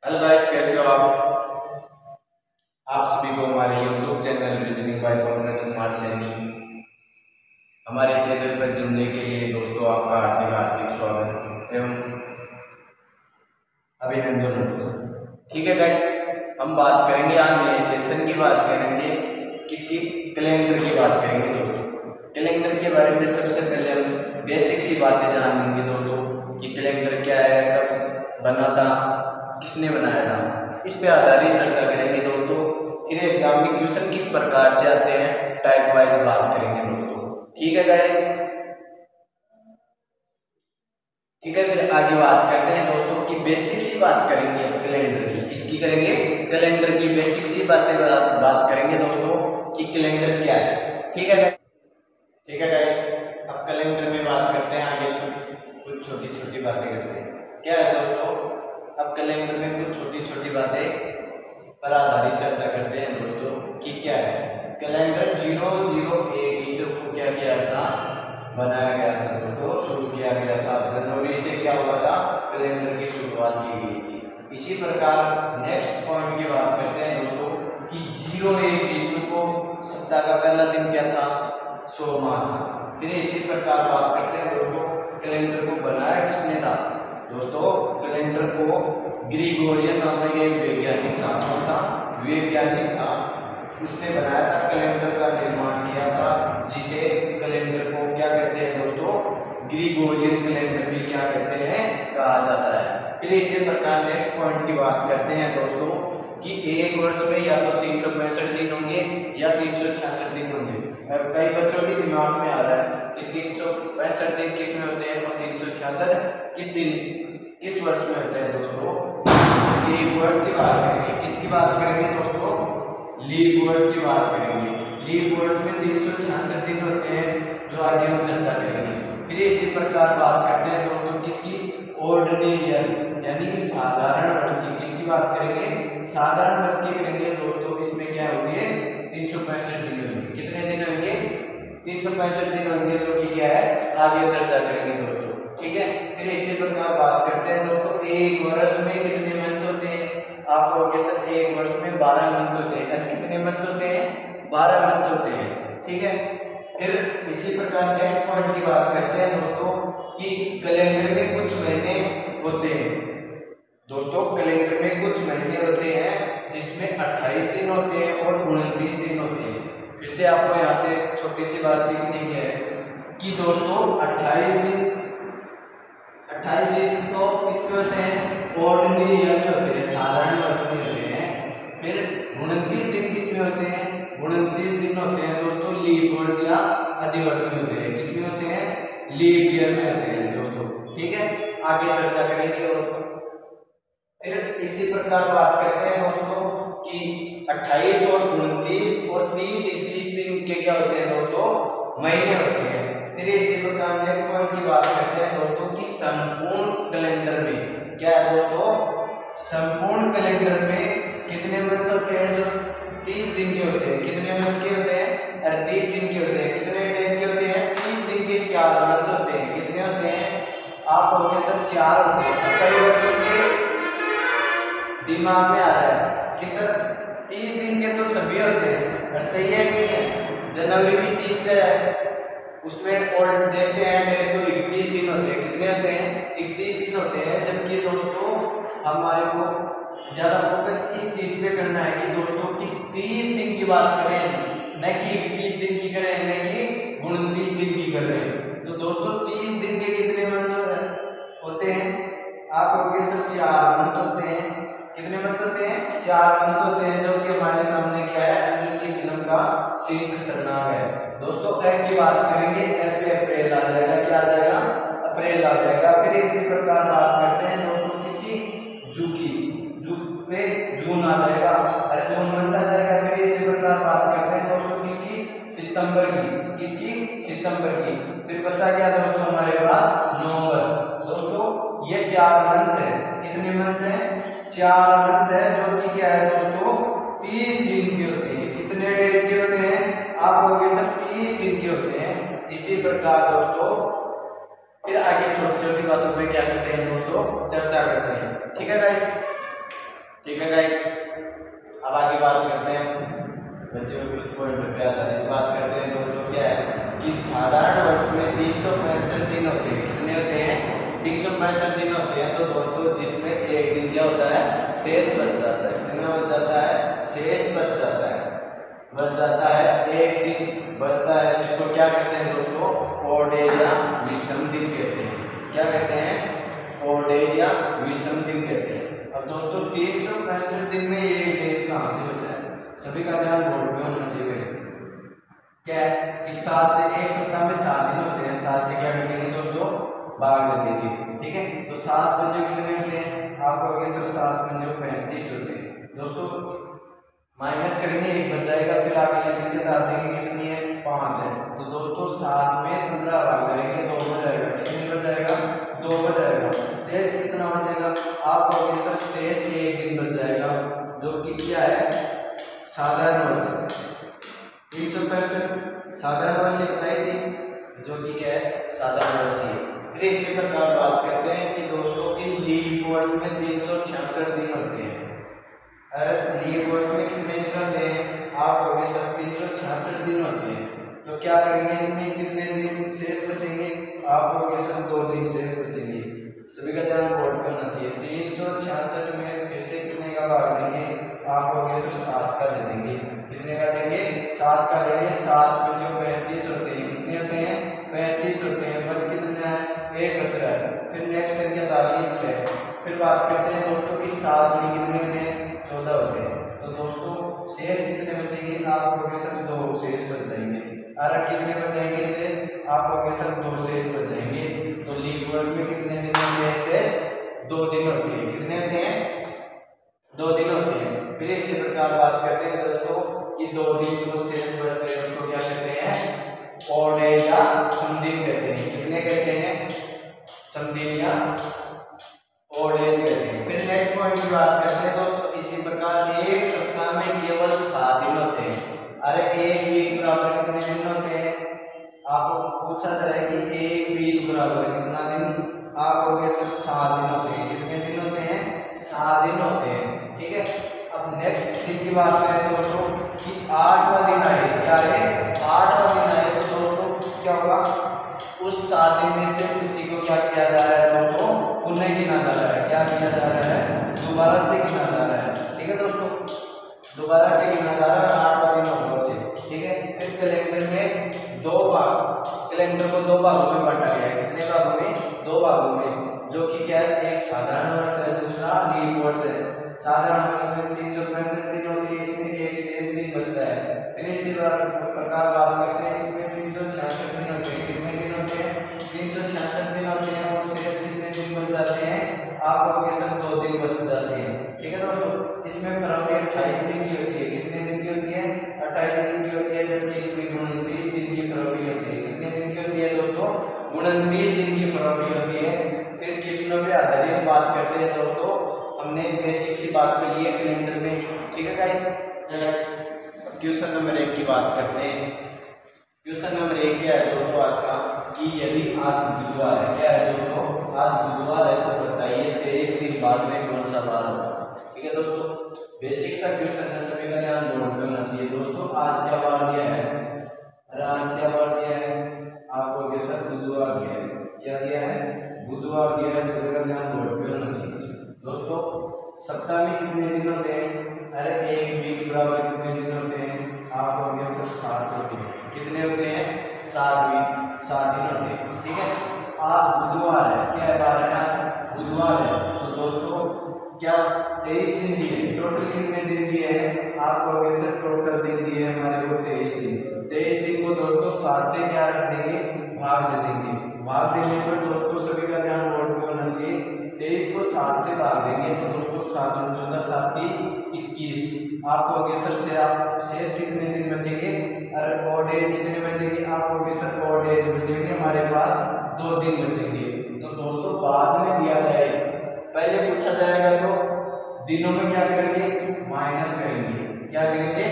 Hello guys, कैसे हो आप सभी को हमारे YouTube channel reasoning bye Pankaj Kumar Saini हमारे चैनल पर जुड़ने के लिए दोस्तों आपका हार्दिक हार्दिक स्वागत एवं अभिनंदन दोस्तों। ठीक है गाइस, हम बात करेंगे आज नए सेशन की बात करेंगे। किसकी? कैलेंडर की बात करेंगे दोस्तों। कैलेंडर के बारे में सबसे पहले हम बेसिक सी बातें जान लेंगे दोस्तों कि कैलेंडर क्या है, कब बना था, किसने बनाया था, इस पे आधारित चर्चा करेंगे दोस्तों। फिर एग्जाम में क्वेश्चन किस प्रकार से आते हैं, टाइप वाइज बात करेंगे दोस्तों। ठीक है गाइस, ठीक है। फिर आगे बात करते हैं दोस्तों कि बेसिक सी बात करेंगे कैलेंडर की। किसकी करेंगे? कैलेंडर की बेसिक सी बातें बात करेंगे दोस्तों कि कैलेंडर क्या है। ठीक है गाइस, ठीक है गाइस। अब कैलेंडर में बात करते हैं, आगे कुछ छोटी छोटी बातें करते हैं। क्या है दोस्तों, अब कैलेंडर में कुछ छोटी छोटी बातें पर आधारित चर्चा करते हैं दोस्तों कि क्या है। कैलेंडर 001 ईस्वी को क्या किया था, बनाया गया था दोस्तों, शुरू किया गया था। जनवरी से क्या हुआ था, कैलेंडर की शुरुआत की गई थी। इसी प्रकार नेक्स्ट पॉइंट की बात करते हैं दोस्तों कि 01 ईस्वी को सप्ताह का पहला दिन क्या था, सोमवार था। फिर इसी प्रकार बात करते हैं दोस्तों कैलेंडर को बनाया किसने था दोस्तों। कैलेंडर को ग्रिगोरियन नामक एक वैज्ञानिक था, कौन था? वैज्ञानिक था, उसने बनाया था, कैलेंडर का निर्माण किया था, जिसे कैलेंडर को क्या कहते हैं दोस्तों, ग्रिगोरियन कैलेंडर भी क्या कहते हैं, कहा जाता है। फिर इसी प्रकार नेक्स्ट पॉइंट की बात करते हैं दोस्तों कि एक वर्ष में या तो 365 दिन होंगे या 366 दिन होंगे। अब कई बच्चों के दिमाग में आ रहा है कि 365 दिन किस में होते हैं और 366 किस वर्ष में होते हैं दोस्तों। लीप वर्ष की बात करेंगे। किसकी बात करेंगे दोस्तों? लीप वर्ष की बात करेंगे। लीप वर्ष में 366 दिन होते हैं, जो आगे हम चर्चा करेंगे। फिर इसी प्रकार बात करते हैं दोस्तों किसकी? ऑर्डिनरी यानी कि साधारण वर्ष की। किसकी बात करेंगे? साधारण वर्ष की करेंगे दोस्तों। इसमें क्या होंगे? 365 दिन होंगे। कितने दिन होंगे? 365 दिन होंगे, जो कि क्या है, आगे चर्चा करेंगे दोस्तों। ठीक है। फिर इसी प्रकार बात करते हैं दोस्तों एक वर्ष में कितने मंथ होते हैं। आप कहोगे सर एक वर्ष में 12 मंथ होते हैं। कितने मंथ होते हैं? 12 मंथ होते हैं। ठीक है। फिर इसी प्रकार नेक्स्ट पॉइंट की बात करते हैं दोस्तों कि कैलेंडर में कुछ महीने होते हैं दोस्तों। कैलेंडर में कुछ महीने होते हैं जिसमें 28 दिन होते हैं और 29 दिन होते हैं। फिर से आपको यहाँ से छोटी सी बात सीखने की है कि दोस्तों 28 दिन तो किसमें होते हैं? ऑर्डिनरी ईयर में होते हैं, साधारण वर्ष में होते हैं। फिर 29 दिन किसमें होते हैं? 29 दिन होते हैं दोस्तों लीप वर्ष या अधिवर्ष में होते हैं। किसमें होते हैं? लीप ईयर में होते हैं दोस्तों। ठीक है, आगे चर्चा करेंगे। और फिर इसी प्रकार बात करते हैं दोस्तों कि 28 और 29 और 30 31 दिन के क्या होते हैं दोस्तों? महीने होते हैं। फिर इसी प्रकार नेक्स्ट पॉइंट की बात करते हैं दोस्तों कि संपूर्ण कैलेंडर में क्या है दोस्तों? संपूर्ण कैलेंडर में कितने मंथ होते हैं, जो 30 दिन के होते हैं। कितने मंथ के होते हैं? 38 दिन के होते हैं। कितने डेज के होते हैं? 30 दिन के 4 मंथ होते हैं। कितने होते हैं? आप कहोगे सर 4 होते हैं। कई बच्चों के दिमाग में आ रहा है कि सर 30 दिन के तो सभी होते हैं, पर सही है नहीं है? जनवरी भी 30 का है, उसमें और देखते हैं डेज तो 31 दिन होते हैं। कितने होते हैं? 31 दिन होते हैं। जबकि दोस्तों हमारे को ज़्यादा फोकस इस चीज़ पे करना है कि दोस्तों कि 30 दिन की बात करें, न कि 31 दिन की करें, न कि 29 दिन की कर रहे हैं। तो दोस्तों 30 दिन के कितने मंथ होते हैं? आप कहोगे सर 4 मंथ होते हैं। कितने मंथ होते हैं? 4 मंथ होते हैं। जो कि हमारे सामने क्या है, जो कि फिल्म का सीन खतरनाक है दोस्तों। ए की बात करेंगे, ए पे अप्रैल आ जाएगा। क्या आ जाएगा? अप्रैल आ जाएगा। फिर इसी प्रकार बात करते हैं दोस्तों किसकी? जू की। जू पे जून आ जाएगा, अरे जून मंथ आ जाएगा। फिर इसी प्रकार बात करते हैं दोस्तों किसकी? सितंबर की। किसकी? सितंबर की। फिर बचा क्या दोस्तों हमारे पास? नवंबर। दोस्तों ये 4 मंथ है। कितने मंथ है? 4 मंथ है, जो कि क्या है दोस्तों? 30 दिन के होते हैं। कितने डेज के होते हैं? आप कहोगे सर 30 दिन के होते हैं। इसी प्रकार दोस्तों फिर आगे छोटी छोटी बातों पे क्या करते हैं दोस्तों? चर्चा करते हैं। ठीक है गाइस, ठीक है गाइस, अब आगे बात करते हैं बच्चों कुछ पॉइंट पे आधारित बात करते हैं दोस्तों। क्या है कि साधारण वर्ष में 365 दिन होते हैं। कितने होते हैं? 365 दिन होते हैं। तो दोस्तों जिसमें एक दिन क्या होता है? शेष बच जाता है। कितना बच जाता है? शेष बच जाता है। बच जाता है, एक दिन बचता है, जिसको क्या कहते हैं दोस्तों? ओड एज या विषम दिन कहते हैं। क्या कहते हैं? ओड एज या विषम दिन कहते हैं। अब दोस्तों 365 दिन में एक डेज कहाँ से बचा है? सभी का ध्यान बोर्ड में होना चाहिए। क्या है कि 7 से एक सप्ताह में 7 दिन होते हैं। 7 से क्या कर देंगे दोस्तों? भाग दे देंगे। ठीक है, तो 7 पंजे कितने होते हैं? आपको आगे सर 7 पंजे 35 होते हैं। दोस्तों माइनस करेंगे, एक बच जाएगा, फिर आगे ये संख्या डाल देंगे, कितनी है? 5 है। तो दोस्तों 7 में 15 भाग जाएंगे, 2 हो जाएगा। कितने बच जाएगा? 2 बच जाएगा। शेष कितना बचेगा? आपको आगे सर शेष एक दिन बच जाएगा, जो कि क्या है? साधारण वर्ष। 365 साधारण वर्ष बताई थी, जो कि क्या है? साधारण वर्ष है। फिर इसी प्रकार बात करते हैं कि दोस्तों की लीप वर्ष में 366 दिन होते हैं। अरे लीप वर्ष में कितने दिन होते हैं? आप हो गए सब 366 दिन होते हैं। तो क्या करेंगे इसमें? कितने दिन शेष बचेंगे? आप हो गए सब 2 दिन शेष बचेंगे। सभी का ध्यान बोर्ड पे होना चाहिए। 366 में फिर से कितने का भाग देंगे? आप हो गए सर 7 का दे देंगे। कितने का देंगे? 7 का देंगे। 7 में जो 35 होते हैं, कितने होते हैं? 35 होते हैं। बच कितने है? एक बच रहा है। फिर नेक्स्ट संख्या डालिए 6। फिर बात करते हैं दोस्तों की 7 में कितने होते हैं? 14 होते हैं। तो दोस्तों शेष कितने बचेंगे? आप हो गए सर 2 शेष बच जाएंगे। और कितने बच जाएंगे शेष? आप हो गए सर 2 शेष बच जाएंगे। तो लीप वर्ष में कितने दिन होते हैं शेष? 2 दिन होते हैं। कितने होते हैं? 2 दिन होते हैं। फिर इसी प्रकार बात करते हैं दोस्तों कि 2 दिन को शेष बचते हैं, उसको क्या कहते हैं? ओड एज या समदिन कहते हैं। कितने कहते हैं? समदिन या ओड एज कहते हैं। फिर नेक्स्ट पॉइंट की बात करते हैं दोस्तों। इसी प्रकार एक सप्ताह में केवल 7 दिन होते हैं। अरे एक वीक बराबर कितने दिन होते हैं? आपको पूछा जा रहा है कि एक वीक बराबर कितना दिन? आप हो गए सर 7 दिन होते हैं। कितने दिन होते हैं? 7 दिन होते हैं। ठीक है, अब नेक्स्ट दिन की बात करें दोस्तों कि 8वां दिन आए। क्या है? 8वां दिन आए। तो दोस्तों क्या होगा? उस 7 दिन में से उसी को क्या किया जा रहा है दोस्तों? पुनः गिना जा रहा है। क्या किया जा रहा है? दोबारा से गिना जा रहा है। ठीक है दोस्तों, दोबारा से गिना जा रहा है 8वां दिन होगा उसे। ठीक है, फिर कैलेंडर में 2 भाग, कैलेंडर को 2 भागों में बांटा गया है। कितने भागों में? 2 भागों में, जो कि क्या है? एक साधारण वर्ष है, दूसरा लीप वर्ष है। साधारण वर्ष में 365 दिन होती है, इसमें एक शेष दिन बचता है। फिर इसी प्रकार बात करते हैं, इसमें 366 दिन होते हैं। कितने दिन होते हैं? 366 दिन होते हैं। और शेष कितने दिन बच जाते हैं? आप लोग सब 2 दिन बच जाते हैं। ठीक है दोस्तों, इसमें फरवरी 28 दिन की होती है। कितने दिन की होती है? 28 दिन की होती है। जबकि इसमें 29 दिन की फरवरी होती है। कितने दिन की होती है दोस्तों? 29 दिन की फरवरी होती है। फिर किसनों पे आधारित बात करते हैं दोस्तों। हमने बेसिक सी बात कर ली है कैलेंडर में। ठीक है गाइस, क्वेश्चन नंबर 1 की बात करते हैं। क्वेश्चन नंबर 1 क्या है दोस्तों आज का? कि यदि आज बुधवार है। क्या है दोस्तों? आज बुधवार है, तो बताइए 23 दिन बाद में कौन सा बार होगा? ठीक है दोस्तों, बेसिक सा क्वेश्चन है, सभी का ध्यान बोर्ड पे होना चाहिए। दोस्तों आज क्या बार दिया है? अरे आज क्या बार दिया है? आपको के साथ बुधवार दिया है। क्या दिया है? बुधवार दिया है। सभी का ध्यान बोर्ड पे होना चाहिए। दोस्तों सप्ताह में कितने दिन होते हैं? अरे एक वीक बराबर कितने दिन होते हैं? आप हो गए सर 7 होते हैं। कितने होते हैं? 7 वीक, 7 दिन होते हैं। ठीक है, आज बुधवार है। क्या बार है? आज बुधवार है। तो दोस्तों क्या 23 दिन दिए? टोटल कितने दिन दिए हैं? आप हो गए सर टोटल दिन दिए हमारे को 23 दिन। 23 दिन को दोस्तों 7 से क्या रख देंगे? भाग दे देंगे। भाग देने पर दोस्तों सभी का ध्यान बोर्ड पे होना चाहिए। 23 को 7 से भाग देंगे तो दोस्तों 7 और 14 7 21। आपको आगे सर से आप शेष कितने दिन बचेंगे? अरे ओड एज कितने बचेंगे? आपको आगे सर ओड एज बचेंगे हमारे पास 2 दिन बचेंगे। तो दोस्तों बाद में दिया जाएगा, पहले पूछा जाएगा तो दिनों में क्या करेंगे? माइनस करेंगे। क्या करेंगे?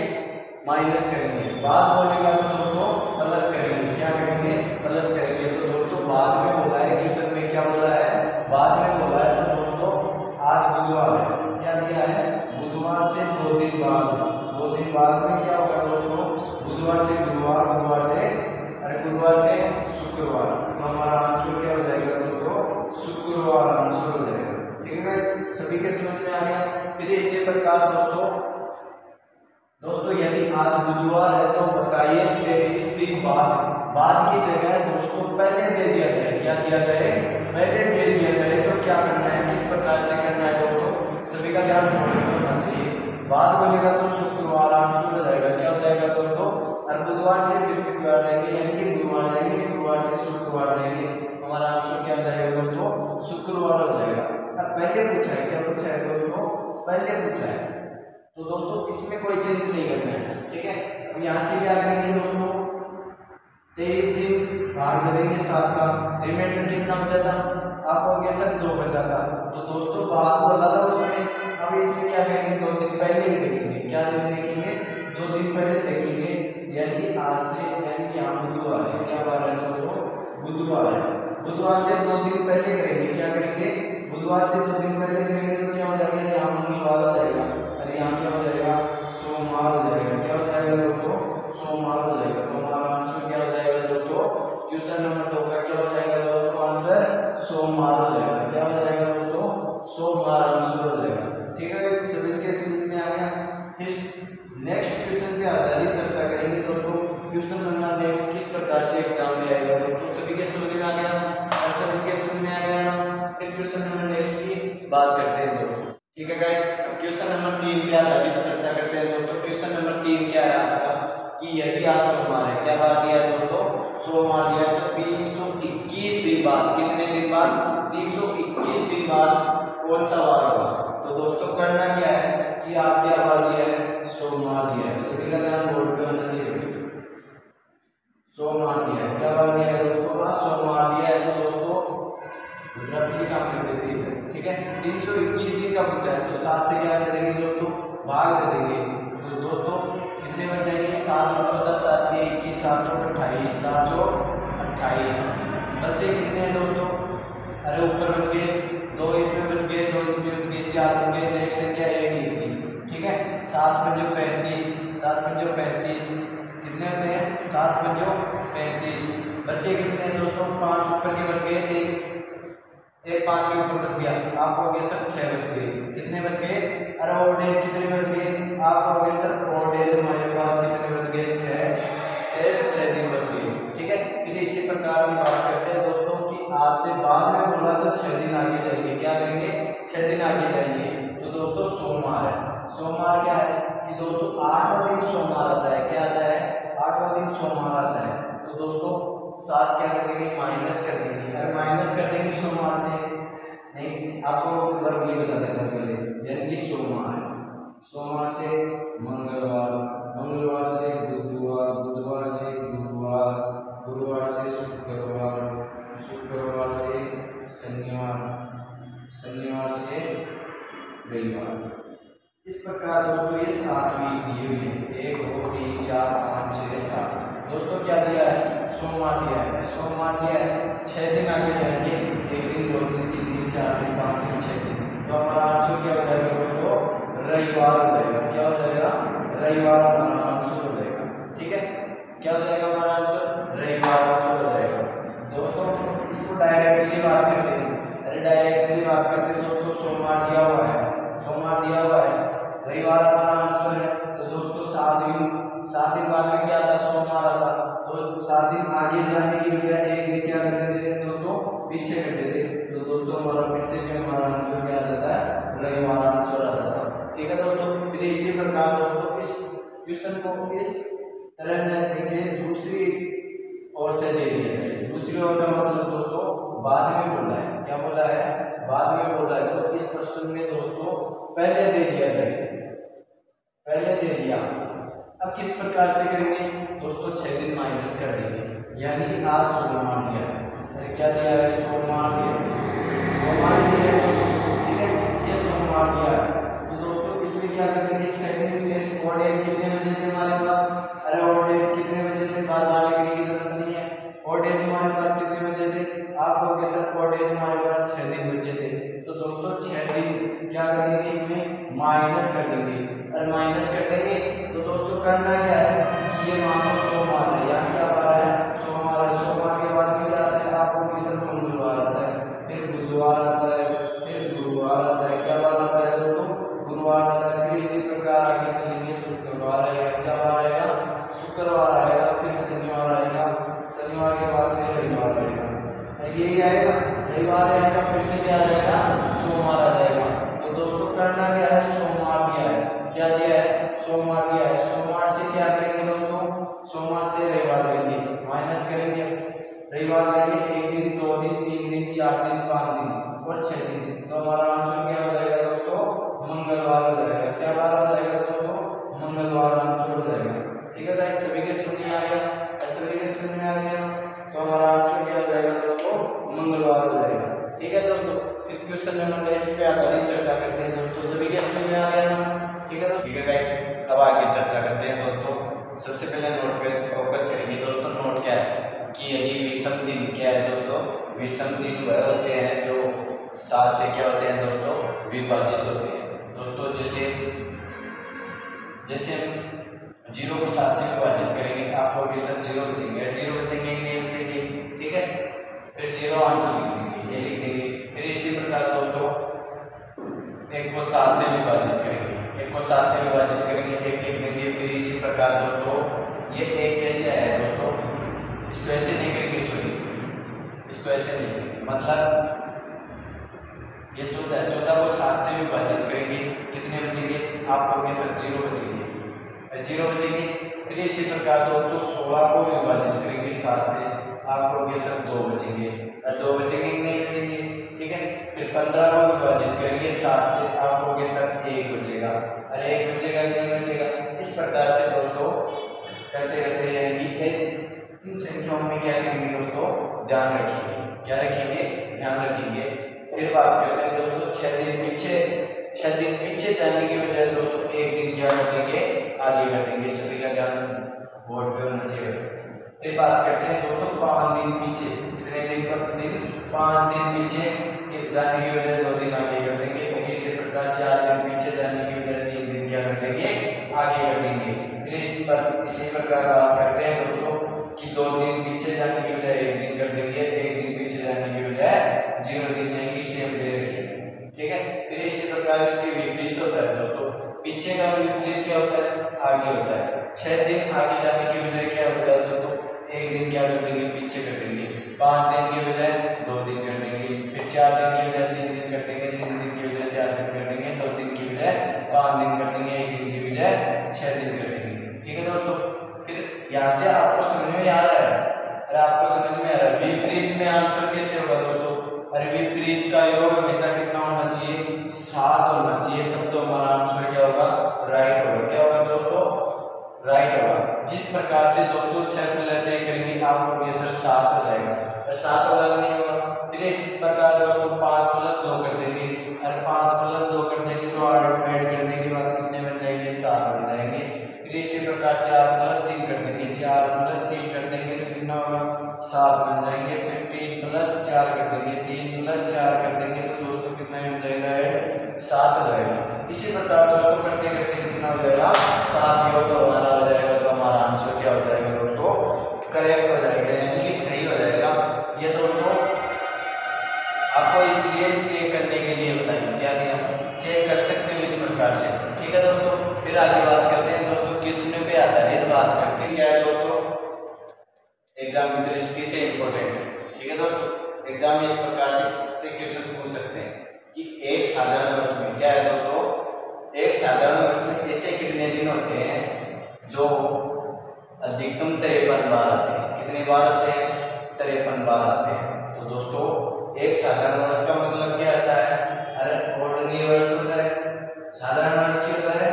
माइनस करेंगे। बाद बोलेगा तो दोस्तों प्लस करेंगे। क्या करेंगे? प्लस करेंगे। तो दोस्तों बाद में बोला है, क्वेश्चन में क्या बोला है? बाद में बोला है। तो दोस्तों आज बुधवार है। क्या दिया है? बुधवार से 2 दिन बाद, 2 दिन बाद में क्या होगा दोस्तों, बुधवार से गुरुवार, गुरुवार से शुक्रवार, तो हमारा आंसर क्या हो जाएगा दोस्तों, शुक्रवार आंसर हो जाएगा। ठीक है गाइस, सभी के समझ में आ गया। फिर इसी प्रकार दोस्तों यदि आज बुधवार है तो बताइए 23 दिन बाद की जगह दोस्तों पहले दे दिया जाए, क्या दिया जाए, पहले दे दिया जाए, तो क्या करना है, किस प्रकार से करना है दोस्तों, सभी का ध्यान होना चाहिए। बाद बोलेगा तो शुक्रवार आंसर हो जाएगा, क्या हो जाएगा दोस्तों, और बुधवार से बृहस्पतिवार लेंगे यानी कि गुरुवार लेंगे, गुरुवार से शुक्रवार लेंगे, हमारा आंसर क्या हो जाएगा दोस्तों, शुक्रवार हो जाएगा। अब पहले पूछा है, क्या पूछा है दोस्तों, पहले पूछा है, तो दोस्तों इसमें कोई चेंज नहीं करना है। ठीक है, अब यहाँ से क्या करेंगे दोस्तों, 23 दिन भाग करेंगे 7 का, रिमाइंडर कितना बचा था, आप हो गया सर 2 बचा था, तो दोस्तों बाद बोला था उसमें, अब इसमें क्या करेंगे, 2 दिन पहले ही देखेंगे, क्या दिन देखेंगे, 2 दिन पहले देखेंगे, यानी कि आज से, यानी कि यहाँ बुधवार है, क्या बार है दोस्तों, बुधवार है, बुधवार से 2 दिन पहले करेंगे, क्या करेंगे, बुधवार से 2 दिन पहले करेंगे, तो क्या हो जाएगा, यहाँ मंगलवार हो जाएगा, और यहाँ क्या हो जाएगा, सोमवार हो जाएगा, क्या हो जाएगा दोस्तों, सोमवार हो जाएगा, तो हमारा आंसर क्या हो जाएगा दोस्तों, क्वेश्चन नंबर 2 का क्या हो जाएगा दोस्तों, आंसर सोमवार हो जाएगा, क्या हो जाएगा दोस्तों, सोमवार आंसर हो जाएगा। ठीक है, इस सभी के समझ में आ गया। नेक्स्ट क्वेश्चन पे आधारित चर्चा करेंगे दोस्तों, क्वेश्चन नंबर नेक्स्ट किस प्रकार से एग्जाम में आएगा दोस्तों, सभी के समझ में आ गया, और सभी के समझ में आ गया ना, फिर क्वेश्चन नंबर नेक्स्ट की बात करते हैं दोस्तों। ठीक है गाइस, क्वेश्चन नंबर 3 पे आधारित चर्चा करते हैं दोस्तों। क्वेश्चन नंबर 3 क्या है आज का, कि यदि आज सोमवार है, क्या बार दिया है दोस्तों, सोमवार दिया है, तो 321 दिन बाद, कितने दिन बाद, 321 दिन बाद कौन सा वार होगा, तो दोस्तों करना क्या है कि आज क्या बार दिया है, सोमवार दिया है, सभी का ध्यान बोर्ड पे होना चाहिए, सोमवार दिया है, क्या बार दिया है दोस्तों, आज सोमवार दिया है, तो दोस्तों रफली काम कर देते हैं। ठीक है, 321 दिन का पूछा है, तो 7 से क्या दे देंगे दोस्तों, भाग दे देंगे, तो दोस्तों कितने बच जाएंगे, 7 और 14 7 दिए 21, 7 और 28, 7 और 28, बच्चे कितने हैं दोस्तों, अरे ऊपर बच गए 2, इसमें बच गए 2, इसमें बच गए 4 बच गए, नेक्स्ट संख्या 1 लिख दी। ठीक है, 7 पंजो 35, 7 पंजो 35, कितने होते हैं, 7 पंजो 35, बच्चे कितने हैं दोस्तों, 5 ऊपर के बच गए, एक 5 के ऊपर बच गया, आप कहोगे सर 6 बच गए, कितने बच गए, अरे ओल्ड एज कितने बच गए, आप कहोगे सर ओल्ड एज हमारे पास कितने बच गए, 6 दिन बच गए। ठीक है, फिर इसी प्रकार हम बात करते हैं दोस्तों कि आज से बाद में बोला तो 6 दिन आगे जाएंगे, क्या करेंगे, 6 दिन आगे जाएंगे, तो दोस्तों सोमवार है, सोमवार क्या है कि दोस्तों 8वां दिन सोमवार आता है, क्या आता है, 8वां दिन सोमवार आता है, तो दोस्तों 7 क्या कर देंगे, माइनस कर देंगे, अगर माइनस कर देंगे सोमवार से, नहीं आपको वर्ग नहीं बता देना पहले, यानी कि सोमवार से मंगलवार, मंगलवार से बुधवार, बुधवार से गुरुवार, गुरुवार से शुक्रवार, शुक्रवार से शनिवार, शनिवार से रविवार। इस प्रकार दोस्तों ये 7 वीक दिए हुए हैं, 1 2 3 4 5 6 7, दोस्तों क्या दिया है, सोमवार दिया है, सोमवार दिया है, 6 दिन आगे जाएंगे, 1 दिन 2 दिन 3 दिन 4 दिन 5 दिन 6 दिन, तो हमारा आंसर क्या हो जाएगा दोस्तों, रविवार हो जाएगा, क्या हो जाएगा, रविवार हमारा आंसर हो जाएगा। ठीक है, क्या हो जाएगा हमारा आंसर, रविवार आंसर हो जाएगा। दोस्तों इसको डायरेक्टली बात करते हैं, अरे डायरेक्टली बात करते हैं दोस्तों, सोमवार दिया हुआ है, सोमवार दिया हुआ है, रविवार हमारा आंसर है, तो दोस्तों 7 दिन बाद में क्या था, सोमवार आता, तो 7 दिन आगे जाने की बजाय 1 दिन क्या कर देते हैं दोस्तों, पीछे कर देते, तो दोस्तों हमारा फिर से भी हमारा आंसर क्या आ जाता है, रविवार आंसर आ जाता है। ठीक है दोस्तों, फिर इसी प्रकार दोस्तों इस क्वेश्चन को इस तरह के दूसरी ओर से ले लिया जाए, दूसरी ओर का मतलब दोस्तों बाद में बोला है, क्या बोला है, बाद में बोला है, तो इस प्रश्न में दोस्तों पहले दे दिया जाए, पहले दे दिया, अब किस प्रकार से करेंगे दोस्तों, 6 दिन माइनस कर देंगे, यानी कि आज सोमवार दिया है, अरे क्या दिया है, सोमवार दिया है, सोमवार दिया है, ठीक है, ये सोमवार दिया है, तो दोस्तों इसमें क्या कर देंगे, 6 दिन से ओल्ड एज कितने बचे थे हमारे पास, अरे ओल्ड एज कितने बचे थे, बार बार लिखने की जरूरत नहीं है, ओल्ड एज हमारे पास कितने बचे थे, आप कहोगे सर ओल्ड एज हमारे पास 6 दिन बचे थे, तो दोस्तों 6 दिन क्या कर देंगे, इसमें माइनस कर देंगे। और माइनस कर देंगे तो दोस्तों करना क्या है कि ये मान लो सोमवार है, यहाँ क्या बार है सोमवार है। सोमवार के बाद में क्या आता है आपको किसी मंगलवार आता है, फिर बुधवार आता है, फिर गुरुवार आता है, क्या बार आता है दोस्तों गुरुवार आता है। फिर इसी प्रकार आगे चलेंगे, शुक्रवार आएगा, क्या बार आएगा शुक्रवार आएगा, फिर शनिवार आएगा, शनिवार के बाद में रविवार आएगा, यही आएगा रविवार आएगा, फिर से क्या आ जाएगा सोमवार आ जाएगा। तो दोस्तों करना क्या है सोमवार दिया है, क्या दिया है सोमवार दिया है। सोमवार से क्या करेंगे दोस्तों सोमवार से रविवार लेंगे, माइनस करेंगे, रविवार आएंगे 1 दिन 2 दिन 3 दिन 4 दिन 5 दिन और 6 दिन। तो हमारा आंसर क्या हो जाएगा दोस्तों मंगलवार हो जाएगा, क्या बार हो जाएगा दोस्तों मंगलवार आंसर हो जाएगा। ठीक है गाइस, सभी के समझ में आ गया, सभी के समझ में आ गया। तो हमारा आंसर क्या हो जाएगा दोस्तों मंगलवार हो जाएगा। ठीक है दोस्तों, फिर क्वेश्चन नंबर 8 पे आधारित चर्चा करते हैं दोस्तों, सभी के समझ में आ गया ना। ठीक है दोस्तों, ठीक है गाइस, अब आगे चर्चा करते हैं दोस्तों। सबसे पहले नोट पे फोकस करेंगे दोस्तों। नोट क्या है कि यदि विषम दिन क्या है दोस्तों, विषम दिन वह होते हैं जो 7 से क्या होते हैं दोस्तों विभाजित होते हैं दोस्तों। जैसे हम 0 को 7 से विभाजित करेंगे आपको के साथ 0 बचेंगे, 0 बचेंगे नहीं बचेंगे। ठीक है, फिर 0 आंसर लिख देंगे, ये लिख देंगे। फिर इसी प्रकार दोस्तों 1 को 7 से विभाजित करेंगे, 1 को 7 से विभाजित करेंगे, 1 लिख देंगे। फिर इसी प्रकार दोस्तों ये 1 कैसे आया दोस्तों, इसको ऐसे नहीं करेंगे, सॉरी इसको ऐसे नहीं करेंगे, मतलब ये 14 है, 14 को 7 से विभाजित करेंगे, कितने बचेंगे आपको के साथ 0 बचेंगे, 0 बचेंगे। फिर इसी प्रकार दोस्तों 16 को विभाजित करेंगे 7 से, आपको के साथ 2 बचेंगे, और 2 बचेंगे नहीं बचेंगे। ठीक है, फिर 15 को विभाजित करेंगे 7 से, आपको के साथ 1 बचेगा, और 1 बचेगा नहीं बचेगा। इस प्रकार से दोस्तों करते करते यानी कि इन संख्याओं में क्या करेंगे दोस्तों ध्यान रखेंगे, क्या रखेंगे ध्यान रखेंगे। फिर बात करते हैं दोस्तों 6 दिन पीछे जाने की बजाय दोस्तों 1 दिन क्या कर देंगे आगे कर देंगे, सभी का ध्यान बोर्ड पे होना चाहिए। फिर बात करते हैं दोस्तों 5 दिन पीछे, कितने दिन पर दिन 5 दिन पीछे जाने की बजाय 2 दिन आगे कर देंगे। फिर इसी प्रकार 4 दिन पीछे जाने की बजाय 3 दिन क्या कर देंगे आगे कर देंगे। फिर इसी प्रकार बात करते हैं दोस्तों कि 2 दिन पीछे जाने की बजाय 1 दिन कर देंगे, 1 दिन पीछे जाने की बजाय 0 दिन यानी सेम डे रखेंगे। ठीक है, फिर इसी प्रकार इसके विपरीत होता है दोस्तों, पीछे का विपरीत क्या होता है आगे होता है। 6 दिन आगे जाने की बजाय क्या होता है दोस्तों 1 दिन क्या कर देंगे पीछे कर देंगे, 5 दिन की बजाय 2 दिन कर देंगे। फिर 4 दिन की बजाय 3 दिन कर देंगे, 3 दिन की बजाय 4 दिन कर देंगे, 2 दिन की बजाय 5 दिन कर देंगे, 1 दिन की बजाय 6 दिन कर देंगे। ठीक है दोस्तों, फिर यहाँ से आपको समझ में आ रहा है, अरे आपको समझ में आ रहा है विपरीत में आंसर कैसे होगा दोस्तों, अरे विपरीत का योग हमेशा कितना होना चाहिए 7 होना चाहिए, तब तो हमारा आंसर क्या होगा राइट होगा। क्या होगा दोस्तों राइट होगा। जिस प्रकार से दोस्तों 6 प्लस 1 करेंगे आपको आंसर 7 हो जाएगा, और 7 होगा नहीं होगा। फिर इस प्रकार दोस्तों 5 प्लस 2 कर देंगे, और 5 प्लस 2 कर देंगे तो ऐड करने के बाद कितने बन जाएंगे 7 बन जाएंगे। फिर इसी प्रकार 4 प्लस 3 कर देंगे, 4 प्लस 3 कर देंगे तो कितना होगा 7 बन जाएंगे। फिर 3 प्लस 4 कर देंगे, 3 प्लस 4 कर देंगे तो दोस्तों कितना हो जाएगा ऐड 7 हो जाएगा। इसी प्रकार दोस्तों करते करते कितना हो जाएगा 7 योग हमारा हो जाएगा, तो हमारा आंसर क्या हो जाएगा दोस्तों करेक्ट हो जाएगा, यानी कि सही हो जाएगा। ये दोस्तों आपको इसलिए चेक करने के लिए बताइए, क्या कि हम चेक कर सकते हो इस प्रकार से। ठीक है दोस्तों, फिर आगे बात करते हैं दोस्तों किसने पे आधारित बात करते हैं। क्या है दोस्तों एग्जाम की दृष्टि से इम्पोर्टेंट है। ठीक है दोस्तों, एग्जाम में इस प्रकार से क्वेश्चन पूछ सकते हैं कि एक साधारण वर्ष में क्या है दोस्तों, एक साधारण वर्ष में ऐसे कितने दिन होते हैं जो अधिकतम 53 बार आते हैं। कितने बार आते हैं 53 बार आते हैं। तो दोस्तों एक साधारण वर्ष का मतलब क्या होता है, अरे ऑर्डिनरी वर्ष होता है, साधारण वर्ष क्या होता है,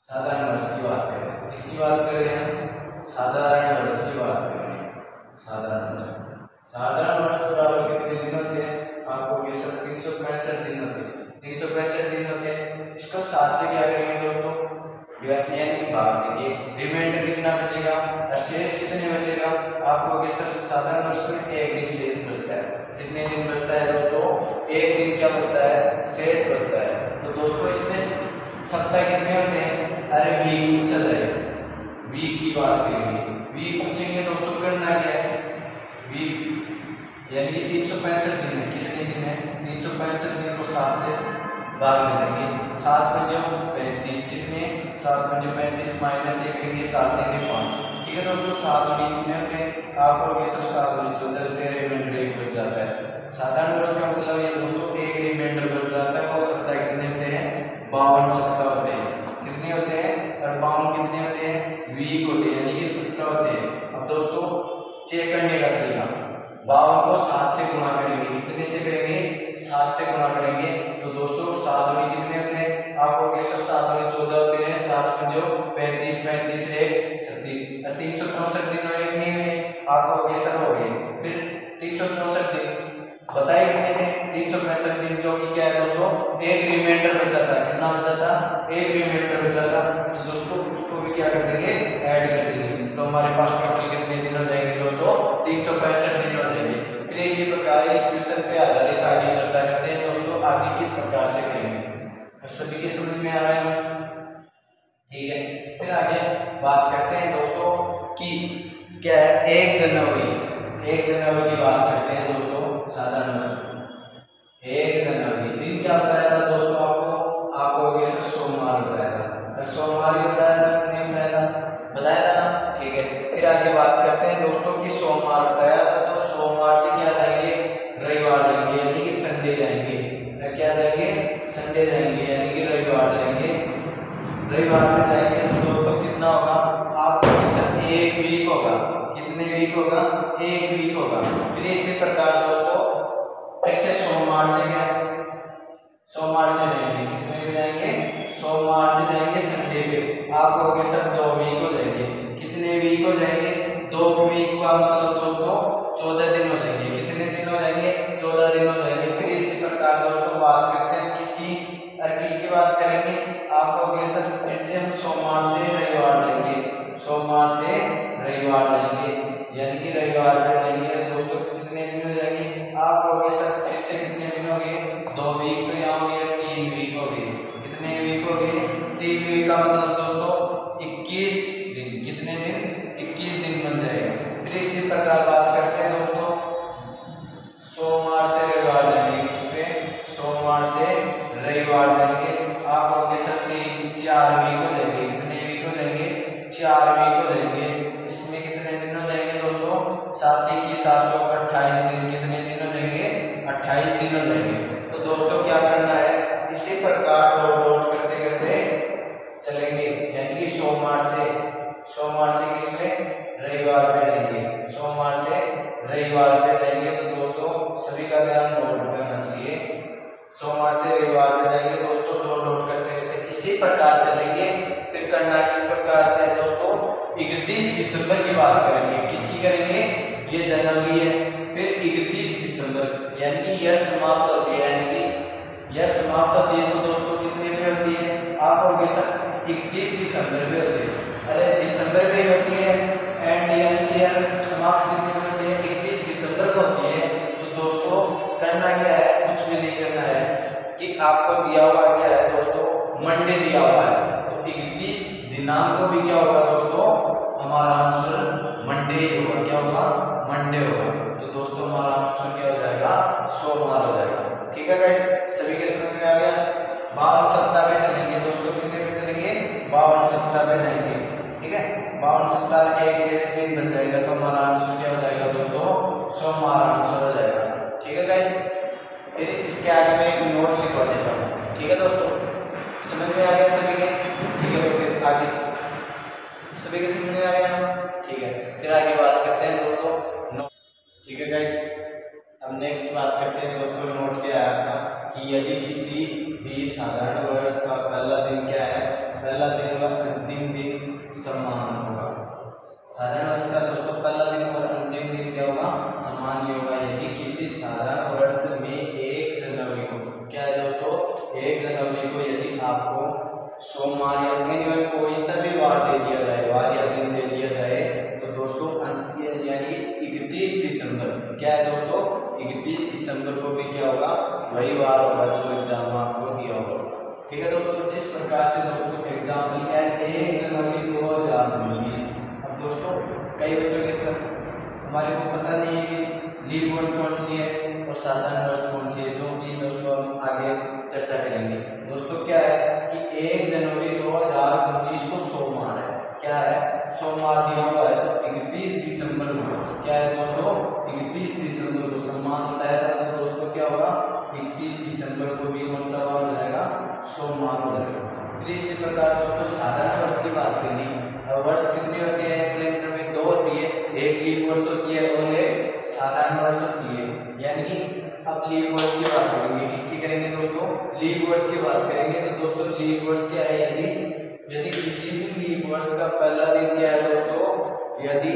साधारण वर्ष की बात करें, किसकी बात कर रहे हैं साधारण वर्ष की बात कर रहे हैं। साधारण वर्ष बराबर कितने दिन होते हैं आपको ये सब 365 दिन होते हैं, 365 दिन होते हैं। इसको 7 से क्या करेंगे दोस्तों यानी भाग देंगे, रिमाइंडर कितना बचेगा और शेष कितने बचेगा आपको के सर साधारण वर्ष में 1 दिन शेष बचता है। कितने दिन बचता है दोस्तों 1 दिन क्या बचता है शेष बचता है। तो दोस्तों इस सप्ताह कितने होते हैं? अरे वीक चल रहे, वीक की बात करेंगे। वीक पूछेंगे दोस्तों, करना क्या है? वीक यानी कि 365 दिन है। कितने दिन है? 365 दिन को 7 से भाग दे देंगे। 7 पंजे 35, कितने? 7 पंजे 35 माइनस 1 लेंगे, काट देंगे 5। ठीक है दोस्तों, 7 दूनी कितने होते हैं? आपको ये सब 7 दूनी 14 होते हैं, रिमाइंडर 1 बच जाता है। साधारण वर्ष का मतलब ये दोस्तों एक रिमाइंडर बच जाता है। और सप्ताह कितने होते हैं? 52 सप्ताह होते हैं। कितने होते हैं? और 52 कितने होते हैं? वीक होते हैं, यानी कि सप्ताह होते हैं। अब दोस्तों चेक करने का तरीका, 52 को 7 से गुणा करेंगे। कितने से करेंगे? 7 से गुणा करेंगे। तो दोस्तों 7 दूनी कितने होते हैं? आपको कैसे 7 दूनी 14 होते हैं। 7 पंजो 35, 35 एक 36, 364 दिन हुए नहीं हुए? आपको कैसे हो गए? फिर 364 दिन बताइए कितने थे? 365 दिन, जो कि क्या है दोस्तों? एक रिमाइंडर बचा था। कितना बचा था? एक रिमाइंडर बचा था। तो दोस्तों उसको भी क्या कर देंगे? ऐड कर देंगे। तो हमारे पास टोटल कितने दिन हो जाएंगे दोस्तों? 365 दिन हो जाएंगे। फिर इसी प्रकार इस क्वेश्चन पे आधारित आगे चर्चा करते हैं दोस्तों, आगे किस प्रकार से करेंगे। सभी के समझ में आ रहा है? ठीक है, फिर आगे बात करते हैं दोस्तों कि क्या है 1 जनवरी। 1 जनवरी की बात करते हैं दोस्तों। साधारण 1 जनवरी दिन क्या बताया था दोस्तों? आपको कैसे सोमवार बताया था। सोमवार ही बताया था, नहीं बताया था? बताया था ना। ठीक है, फिर आगे बात करते हैं दोस्तों कि सोमवार बताया था, तो सोमवार से क्या जाएंगे? रविवार जाएंगे, यानी कि संडे जाएंगे। क्या जाएंगे? संडे जाएंगे, यानी कि रविवार जाएंगे। रविवार में जाएंगे तो दोस्तों कितना होगा? आपका सर 1 वीक होगा। कितने वीक होगा? 1 वीक होगा। फिर इसी प्रकार दोस्तों फिर से सोमवार से क्या? सोमवार से जाएंगे, कितने पे जाएंगे? सोमवार से जाएंगे संडे पे। आपको के सर 2 वीक हो जाएंगे। कितने वीक हो जाएंगे? 2 वीक का मतलब दोस्तों 14 दिन हो जाएंगे। कितने दिन हो जाएंगे? 14 दिन हो जाएंगे। फिर इसी प्रकार दोस्तों बात करते हैं किसकी? और किसकी बात करेंगे? आपको के सर फिर से हम सोमवार से रविवार जाएंगे। सोमवार से रविवार जाएंगे, यानी कि रविवार पे जाएंगे दोस्तों। कितने दिन हो जाएंगे? आपको के सर फिर से कितने दिन हो गए? 2 वीक तो यहाँ हो गए, 3 वीक हो गए। कितने वीक हो गए? 3 वीक का मतलब दोस्तों 21 दिन। कितने दिन? 21 दिन बन जाएगा। फिर इसी प्रकार बात करते हैं दोस्तों सोमवार से रविवार जाएंगे। किसमें? सोमवार से रविवार जाएंगे। आप हो गए सर 4 वीक हो जाएंगे। कितने वीक हो जाएंगे? 4 वीक हो जाएंगे। इसमें कितने दिन हो जाएंगे दोस्तों? 7 की 7 चौक 28 दिन। कितने दिन हो जाएंगे? 28 दिन हो जाएंगे। तो दोस्तों क्या करना है? इसी प्रकार डॉट डॉट करते करते चलेंगे, यानी कि सोमवार से किसमें? रविवार पे जाएंगे। सोमवार से रविवार पे जाएंगे। तो दोस्तों सभी का ध्यान नोट करना चाहिए। सोमवार से रविवार पे जाएंगे दोस्तों, डॉट डॉट करते करते इसी प्रकार चलेंगे। फिर करना किस प्रकार से दोस्तों? 31 दिसंबर की बात करेंगे। किसकी करेंगे? ये जनवरी है। फिर 31 दिसंबर यानी कि ईयर समाप्त होती है, यानी कि ईयर समाप्त होती है। तो दोस्तों कितने पे होती है? आप कहोगे सर 31 दिसंबर पे होती है। अरे दिसंबर पे होती है, एंड यानी कि ईयर समाप्त कितने पे होती है? 31 दिसंबर को होती है। तो दोस्तों करना क्या है? कुछ भी नहीं करना है कि आपको दिया हुआ क्या है दोस्तों? मंडे दिया हुआ है। तो 31 दिनांक को भी क्या होगा दोस्तों? हमारा आंसर मंडे ही होगा। क्या होगा? मंडे होगा। तो दोस्तों हमारा आंसर क्या हो जाएगा? सोमवार हो जाएगा। ठीक है गाइस, सभी के समझ में आ गया? 52 सप्ताह पे चलेंगे दोस्तों। कितने पे चलेंगे? 52 सप्ताह पे जाएंगे। ठीक है, 52 सप्ताह 1 से 1 दिन बच जाएगा। तो हमारा आंसर क्या हो जाएगा दोस्तों? सोमवार आंसर हो जाएगा। ठीक है गाइस, फिर इसके आगे मैं एक नोट लिखवा देता हूँ। ठीक है दोस्तों, समझ में आ गया सभी के? ठीक है, तो फिर आगे सभी के समझ में आ गया ना? ठीक है, फिर आगे बात करते हैं दोस्तों नोट। ठीक है गाइस, अब नेक्स्ट बात करते हैं दोस्तों नोट क्या आया था कि यदि किसी भी साधारण वर्ष का पहला दिन क्या है? पहला दिन व अंतिम दिन समान होगा। साधारण वर्ष का दोस्तों पहला दिन और अंतिम दिन क्या होगा? समान ही होगा। यदि किसी साधारण वर्ष में 1 जनवरी को क्या है दोस्तों? 1 जनवरी को यदि आपको सोमवार या एनी कोई सा भी वार दे दिया जाए, वार या दिन दे दिया जाए, तो दोस्तों यानी 31 दिसंबर क्या है दोस्तों? 31 दिसंबर को भी क्या होगा? रविवार होगा, जो एग्जाम आपको दिया होगा। ठीक है दोस्तों, जिस प्रकार से दोस्तों एग्जाम्पल क्या है 1 जनवरी 2019। अब दोस्तों कई बच्चों के सर हमारे को पता नहीं है कि लीप वर्ष कौन सी है और साधारण वर्ष कौन सी है, जो कि दोस्तों हम आगे चर्चा करेंगे। दोस्तों क्या है कि 1 जनवरी 2019 को सोमवार है, क्या है सोमवार दिया हुआ है, तो 31 दिसंबर को क्या है दोस्तों 31 दिसंबर को सम्मान बताया था, तो दोस्तों क्या होगा 31 दिसंबर को भी कौन सा वार हो जाएगा सोमवार हो जाएगा। फिर इसी प्रकार दोस्तों साधारण वर्ष की बात करनी, वर्ष कितने होते हैं कैलेंडर में, 2 होती है, एक लीप वर्ष होती है और एक साधारण वर्ष होती है। यानी कि अब लीप वर्ष की बात करेंगे, किसकी करेंगे दोस्तों लीप वर्ष की बात करेंगे। तो दोस्तों लीप वर्ष क्या है, यदि किसी भी लीप वर्ष का पहला दिन क्या है दोस्तों, यदि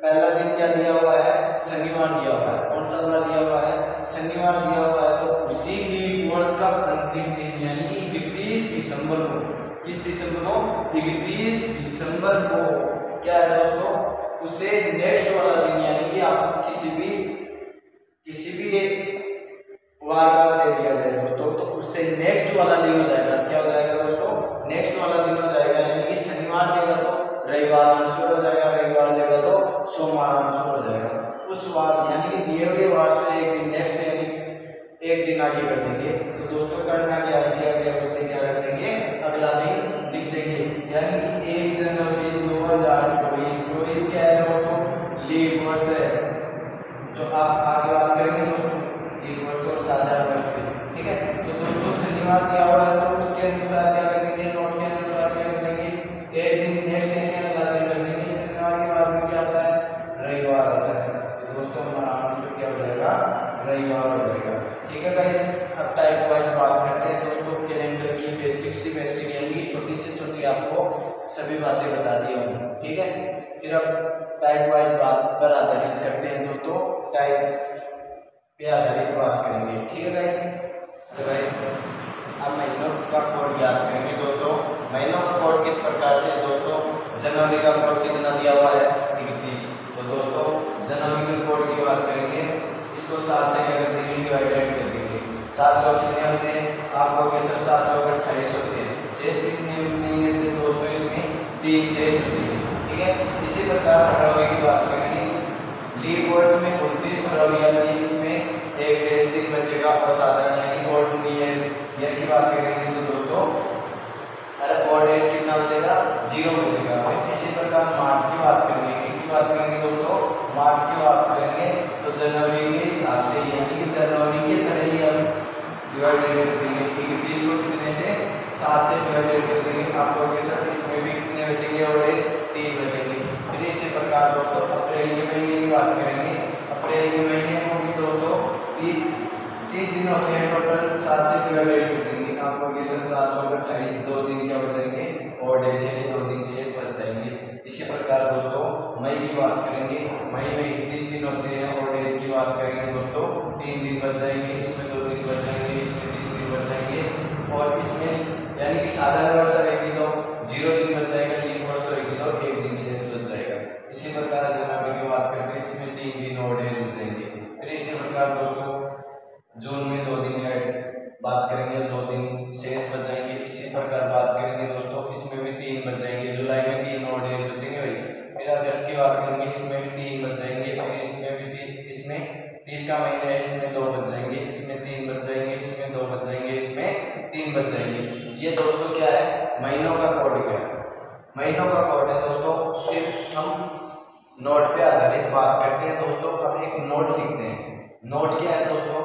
पहला दिन क्या दिया हुआ है शनिवार दिया हुआ है, कौन सा वाला दिया हुआ है शनिवार दिया हुआ है, तो उसी लीप वर्ष का अंतिम दिन यानी कि 31 दिसंबर को, किस दिसंबर को 31 दिसंबर को क्या है दोस्तों उसे नेक्स्ट वाला दिन यानी कि आपको किसी भी एक वार का दे दिया जाए दोस्तों, तो उससे नेक्स्ट वाला दिन हो जाएगा, क्या हो जाएगा दोस्तों नेक्स्ट वाला दिन हो जाएगा। यानी कि शनिवार देगा तो रविवार आंसर हो जाएगा, रविवार देगा तो सोमवार आंसर हो जाएगा। उस वार यानी कि दिए हुए वार से एक दिन नेक्स्ट यानी एक दिन आगे कर देंगे, तो दोस्तों करना क्या दिया गया उससे क्या कर देंगे अगला दिन लिख देंगे। यानी कि 1 जनवरी 2024 क्या है दोस्तों लीप वर्ष है, जो आप आगे बात करेंगे दोस्तों लीप वर्ष और साधारण वर्ष पे, ठीक है। तो दोस्तों शनिवार दिया हुआ है तो उसके अनुसार क्या कर देंगे, नोट के अनुसार क्या कर देंगे एक दिन नेक्स्ट यानी अगला दिन कर देंगे। शनिवार के बाद में क्या आता है रविवार आता है, तो दोस्तों हमारा आंसर क्या हो जाएगा रविवार हो जाएगा, ठीक है गाइस। अब टाइप वाइज बात करते हैं दोस्तों कैलेंडर की बेसिक यानी कि छोटी से छोटी आपको सभी बातें बता दी हूँ, ठीक है। फिर अब टाइप वाइज बात पर आधारित करते हैं दोस्तों, टाइप पे आधारित बात करेंगे, ठीक है गाइस। तो गाइस अब महीनों का कोड याद करेंगे दोस्तों। महीनों का कोड किस प्रकार से दोस्तों, जनवरी का कोड कितना दिया हुआ है 31, तो दोस्तों जनवरी के कोड की बात करेंगे, इसको 7 से क्या कर देंगे डिवाइडेड कर देंगे। 7 सौ कितने होते हैं आपको कैसे 7 सौ 28 होते हैं, शेष कितने मिलेंगे दोस्तों इसमें 3 शेष बचेंगे, ठीक है। इसी प्रकार फरवरी की बात करेंगे, लीप वर्ष में 29 फरवरी यानी इसमें एक शेष दिन बचेगा और साधारण यानी ऑड ईयर की बात करेंगे तो दोस्तों अरे ऑड एज कितना बचेगा 0 बचेगा। और इसी प्रकार मार्च की बात करेंगे, किसकी बात करेंगे दोस्तों मार्च की बात करेंगे, तो जनवरी के हिसाब से यानी कि जनवरी के तरह ही हम डिवाइडेड कर देंगे, 31 को कितने से 7 से डिवाइडेड कर देंगे, आपको के साथ इसमें भी कितने बचेंगे ऑड एज 3 बचेंगे। फिर इसी प्रकार दोस्तों अप्रैल के महीने की बात करेंगे, अप्रैल के महीने में भी दोस्तों 30 दिन होते हैं टोटल, 7 से डिवाइडेड कर देंगे, आपको के साथ 7 और 28 2 दिन क्या बचेंगे ऑड एज यानी 2 दिन शेष बच जाएंगे। इसी प्रकार दोस्तों मई की बात करेंगे, मई में 31 दिन होते हैं, ऑड एज की बात करेंगे दोस्तों 3 दिन बच जाएंगे, इसमें 2 दिन बच जाएंगे, इसमें 3 दिन बच जाएंगे, और इसमें यानी कि साधारण वर्ष रहेगी तो 0 दिन बच जाएगा, लीप वर्ष रहेगी तो 1 दिन शेष बच जाएगा। इसी प्रकार जनवरी की बात करते हैं, इसमें 3 दिन ऑड एज बचेंगे। फिर इसी प्रकार दोस्तों जून में 2 दिन बात करेंगे, 2 दिन शेष बच जाएंगे। इसी प्रकार बात करेंगे दोस्तों इसमें भी 3 बच जाएंगे, जुलाई में 3 ऑड एज बचेंगे भाई। फिर अगस्त की बात करेंगे, इसमें भी 3 बच जाएंगे, फिर इसमें भी 3, इसमें 30 का महीना है, इसमें 2 बच जाएंगे, इसमें 3 बच जाएंगे, इसमें 2 बच जाएंगे, इसमें 3 बच जाएंगे। ये दोस्तों क्या है महीनों का कोड क्या है, महीनों का कोड है दोस्तों। फिर हम नोट पे आधारित बात करते हैं दोस्तों। अब एक नोट लिखते हैं, नोट क्या है दोस्तों,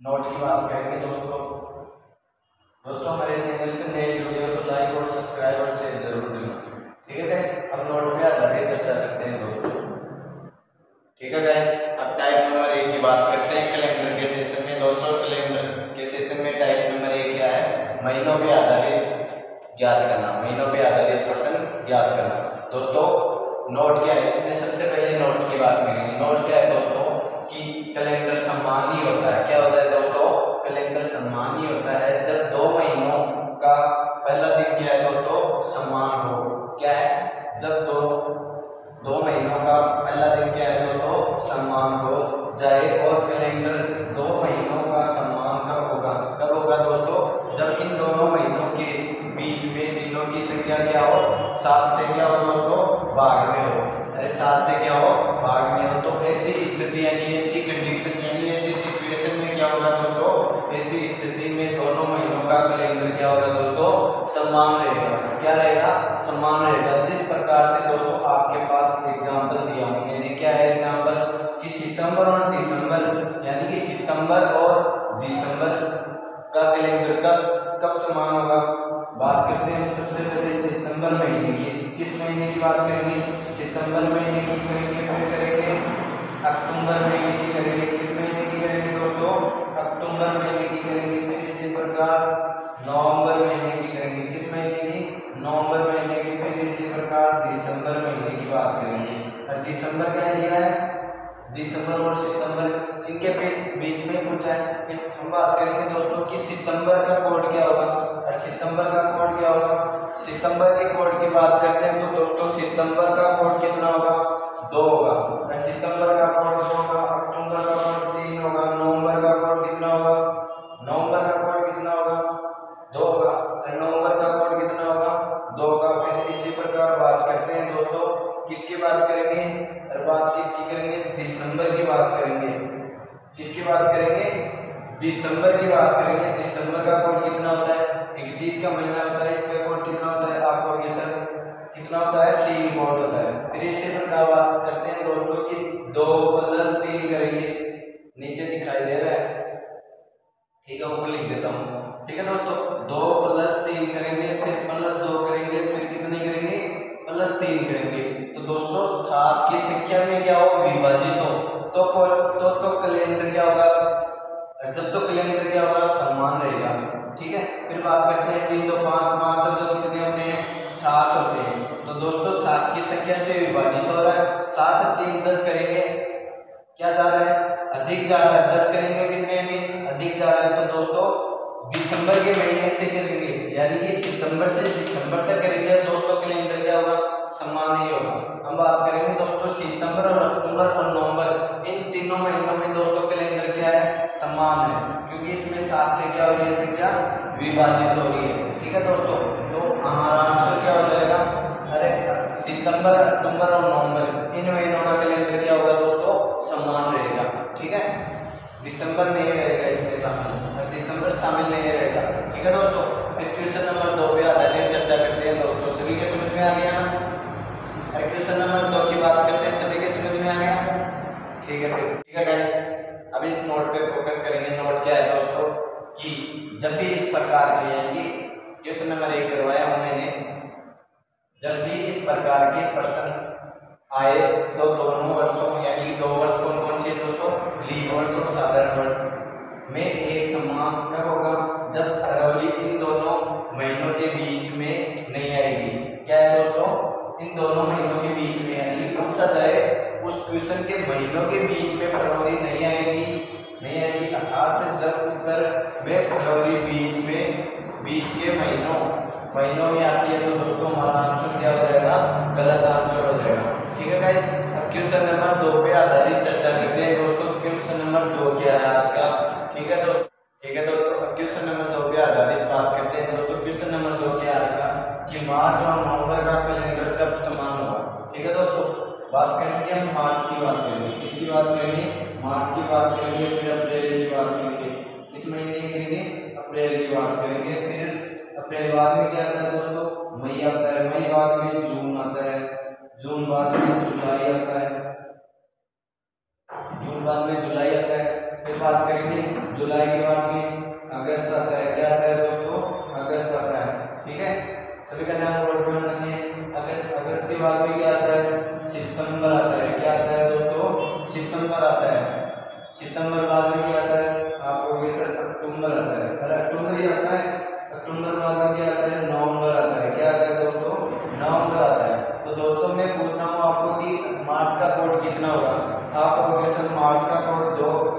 नोट की बात करेंगे दोस्तों हमारे चैनल पे नए जुड़े हो तो लाइक और सब्सक्राइब और शेयर जरूर करना, ठीक है गाइस। अब नोट पे आधारित चर्चा करते हैं दोस्तों, ठीक है गाइस। अब टाइप नंबर 1 की बात करते हैं कैलेंडर के सेशन में दोस्तों। कैलेंडर के सेशन में टाइप नंबर 1 क्या है, महीनों पे आधारित ज्ञात करना, महीनों पे आधारित प्रश्न ज्ञात करना दोस्तों। नोट क्या है, इसमें सबसे पहले नोट की बात करेंगे। नोट क्या है दोस्तों कि कैलेंडर सम्मानीय होता है, क्या होता है दोस्तों कैलेंडर सम्मानीय होता है जब 2 महीनों का पहला दिन क्या है दोस्तों समान हो, क्या है जब 2 महीनों का पहला दिन क्या है दोस्तों समान हो जाए और कैलेंडर का समान कब होगा? कब होगा दोस्तों? जब इन दोनों महीनों के बीच में दिनों की संख्या क्या हो? 7 से क्या हो दोस्तों? भाग में हो। अरे 7 से क्या हो? भाग में हो। तो ऐसी स्थिति यानी ऐसी कंडीशन यानी ऐसी सिचुएशन में क्या होगा दोस्तों? ऐसी स्थिति में दोनों महीनों का कैलेंडर क्या होगा दोस्तों? समान रहेगा। क्या रहेगा? समान रहेगा। जिस प्रकार से दोस्तों आपके पास एग्जाम्पल दिया हूं मैंने, क्या है एग्जाम्पल? कि सितंबर और दिसंबर यानी कि सितंबर और दिसंबर का कैलेंडर कब समान होगा? बात करते हैं सबसे पहले सितंबर महीने की। किस महीने की बात करेंगे? सितंबर महीने की करेंगे, फिर करेंगे अक्टूबर महीने की करेंगे। किस महीने की करेंगे दोस्तों? अक्टूबर महीने की करेंगे। फिर इसी प्रकार नवंबर महीने की करेंगे। किस महीने की? नवंबर महीने की। फिर इसी प्रकार दिसंबर महीने की बात करेंगे। और दिसंबर क्या दिया है? दिसंबर और सितंबर इनके बीच में कुछ है। फिर हम बात करेंगे दोस्तों कि सितंबर का कोड क्या होगा? और सितंबर का कोड क्या होगा? सितंबर के कोड की बात करते हैं तो दोस्तों सितंबर का कोड कितना होगा? 2 होगा। और सितंबर का कोड 2 होगा। अक्टूबर का कोड 3 होगा। नवंबर का कोड कितना होगा? नवंबर का कोड कितना होगा? 2 होगा। और नवंबर का कोड कितना होगा? 2 होगा। फिर इसी प्रकार बात करते हैं दोस्तों किसकी बात करेंगे? और बात किसकी करेंगे? दिसंबर की बात करेंगे। किसकी बात करेंगे? दिसंबर की बात करेंगे। दिसंबर का कोड कितना होता है? 31 का महीना होता है। इसका कोड कितना होता है? आपको ये सर कितना होता है? 3 कोड होता है। फिर इसी प्रकार बात करते हैं दोस्तों की 2 + 3 करेंगे। नीचे दिखाई दे रहा है, ठीक है, ऊपर लिख देता हूँ। ठीक है दोस्तों, 2 + 3 करेंगे, फिर +2 करेंगे, फिर कितने करेंगे? +3 करेंगे। तो दोस्तों 7 की संख्या में क्या हो? विभाजित हो तो कैलेंडर क्या होगा? जब तो कैलेंडर क्या होगा? समान रहेगा। ठीक है। फिर बात करते हैं 3 2 5 5 और 2 कितने होते हैं? 7 होते हैं। तो दोस्तों 7 की संख्या से विभाजित हो रहा है। 7 और 3 10 करेंगे, क्या जा रहा है? अधिक जा रहा है। 10 करेंगे कितने में? अधिक जा रहा है। तो दोस्तों दिसंबर के महीने से करेंगे यानी कि सितंबर से दिसंबर तक करेंगे दोस्तों कैलेंडर क्या होगा? समान ही होगा। हम बात करेंगे दोस्तों सितंबर और अक्टूबर और नवंबर इन तीनों महीनों में दोस्तों कैलेंडर क्या है? समान है, क्योंकि इसमें 7 से क्या हो रही है? संख्या विभाजित हो रही है। ठीक है दोस्तों, तो हमारा आंसर क्या हो जाएगा? अरे सितंबर, अक्टूबर और नवंबर इन महीनों का कैलेंडर क्या होगा दोस्तों? समान रहेगा। ठीक है, दिसंबर नहीं रहेगा इसमें शामिल और दिसंबर शामिल नहीं रहेगा। ठीक है दोस्तों, फिर क्वेश्चन नंबर 2 पे आधारित चर्चा करते हैं दोस्तों। सभी के समझ में आ गया ना? और क्वेश्चन नंबर 2 की बात करते हैं, सभी के समझ में आ गया? ठीक है, फिर ठीक है गाइस, अब इस नोट पे फोकस करेंगे। नोट क्या है दोस्तों कि जब भी इस प्रकार के यानी कि क्वेश्चन नंबर 1 करवाया हूं मैंने, जब भी इस प्रकार के प्रश्न आए तो दोनों वर्षों यानी 2 वर्ष कौन कौन से दोस्तों? लीप वर्ष और साधारण वर्ष में एक समान कब होगा? जब फरवरी इन दोनों महीनों के बीच में नहीं आएगी। क्या है दोस्तों? इन दोनों महीनों के बीच में यानी पूछा जाए उस क्वेश्चन के महीनों के बीच में फरवरी नहीं आएगी अर्थात जब उत्तर में फरवरी बीच के महीनों में आती है तो दोस्तों हमारा आंसर क्या हो जाएगा? गलत आंसर हो जाएगा। ठीक है गाइस, अब क्वेश्चन नंबर 2 पे आधारित चर्चा करते हैं दोस्तों। क्वेश्चन नंबर 2 क्या है आज का? ठीक है दोस्तों, अब क्वेश्चन नंबर 2 पे आधारित बात करते हैं दोस्तों। क्वेश्चन नंबर 2 क्या है आज का? कि मार्च और नवंबर का कैलेंडर कब समान होगा? ठीक है दोस्तों, बात करेंगे हम मार्च की बात करेंगे। किसकी बात करेंगे? मार्च की बात करेंगे। फिर अप्रैल की बात करेंगे। किस महीने की करेंगे? अप्रैल की बात करेंगे। फिर अप्रैल बाद में क्या आता है दोस्तों? मई आता है। मई बाद में जून आता है। जून बाद में जुलाई आता है। जून बाद में जुलाई आता है। फिर बात करेंगे जुलाई के बाद में अगस्त आता है। क्या आता है दोस्तों? अगस्त आता है। ठीक है, सभी का ध्यान बोर्ड पे होना चाहिए। अगस्त के बाद में क्या आता है? सितंबर आता है। क्या आता है दोस्तों? सितंबर आता है। सितंबर बाद में क्या आता है? आपको सर अक्टूबर आता है। अरे अक्टूबर ही आता है। अक्टूबर बाद में क्या आता है? नवंबर आता है। क्या आता है दोस्तों? नवंबर आता है। तो दोस्तों मैं पूछ रहा हूँ आपको कि मार्च का कोड कितना होगा? आपको सर मार्च का कोड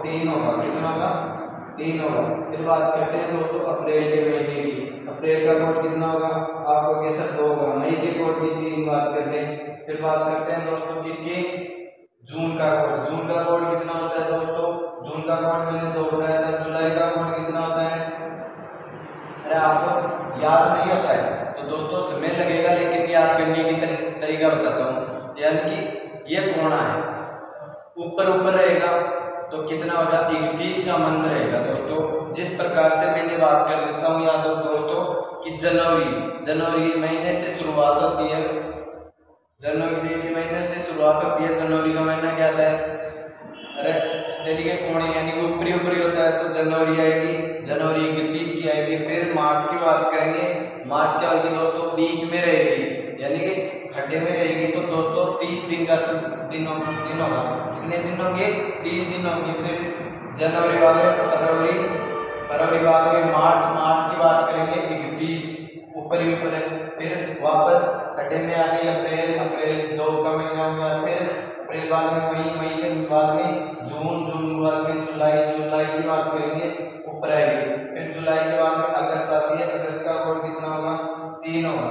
3 होगा। कितना होगा? 3 होगा। फिर बात करते हैं दोस्तों अप्रैल के महीने की। अप्रैल का कोड कितना होगा? आपको सर 2 होगा। मई के कोड की 3 बात करते हैं। फिर बात करते हैं दोस्तों किसकी? जून का कोड। जून का कोड कितना होता है दोस्तों? जून का कोड मैंने 2 बताया था। जुलाई का अरे आपको याद नहीं होता है तो दोस्तों समय लगेगा, लेकिन याद करने की तरीका बताता हूँ। यानी कि ये कोणा है, ऊपर ऊपर रहेगा तो कितना होगा 31 का मंद रहेगा दोस्तों। जिस प्रकार से मैंने बात कर लेता हूँ याद हो दोस्तों कि जनवरी महीने से शुरुआत होती है, जनवरी के महीने से शुरुआत होती है। जनवरी का महीना क्या आता है, अरे दिल्ली के कोने यानी कि ऊपरी ऊपरी होता है तो जनवरी आएगी, जनवरी 31 की आएगी। फिर मार्च की बात करेंगे, मार्च क्या होगी दोस्तों बीच में रहेगी यानी कि खड्डे में रहेगी। तो दोस्तों 30 दिन का दिन होगा, कितने दिन होंगे 30 दिन होंगे। फिर जनवरी बाद में फरवरी बाद में मार्च की बात करेंगे 31 ऊपर ही ऊपर है। फिर वापस खड्डे में आ गई अप्रैल 2 का महीना हो गया। फिर अप्रैल बाद में मई के बाद में जून बाद में जुलाई की बात करेंगे ऊपर आएगी। फिर जुलाई के बाद में अगस्त आती है, अगस्त का कोड कितना होगा 3 होगा।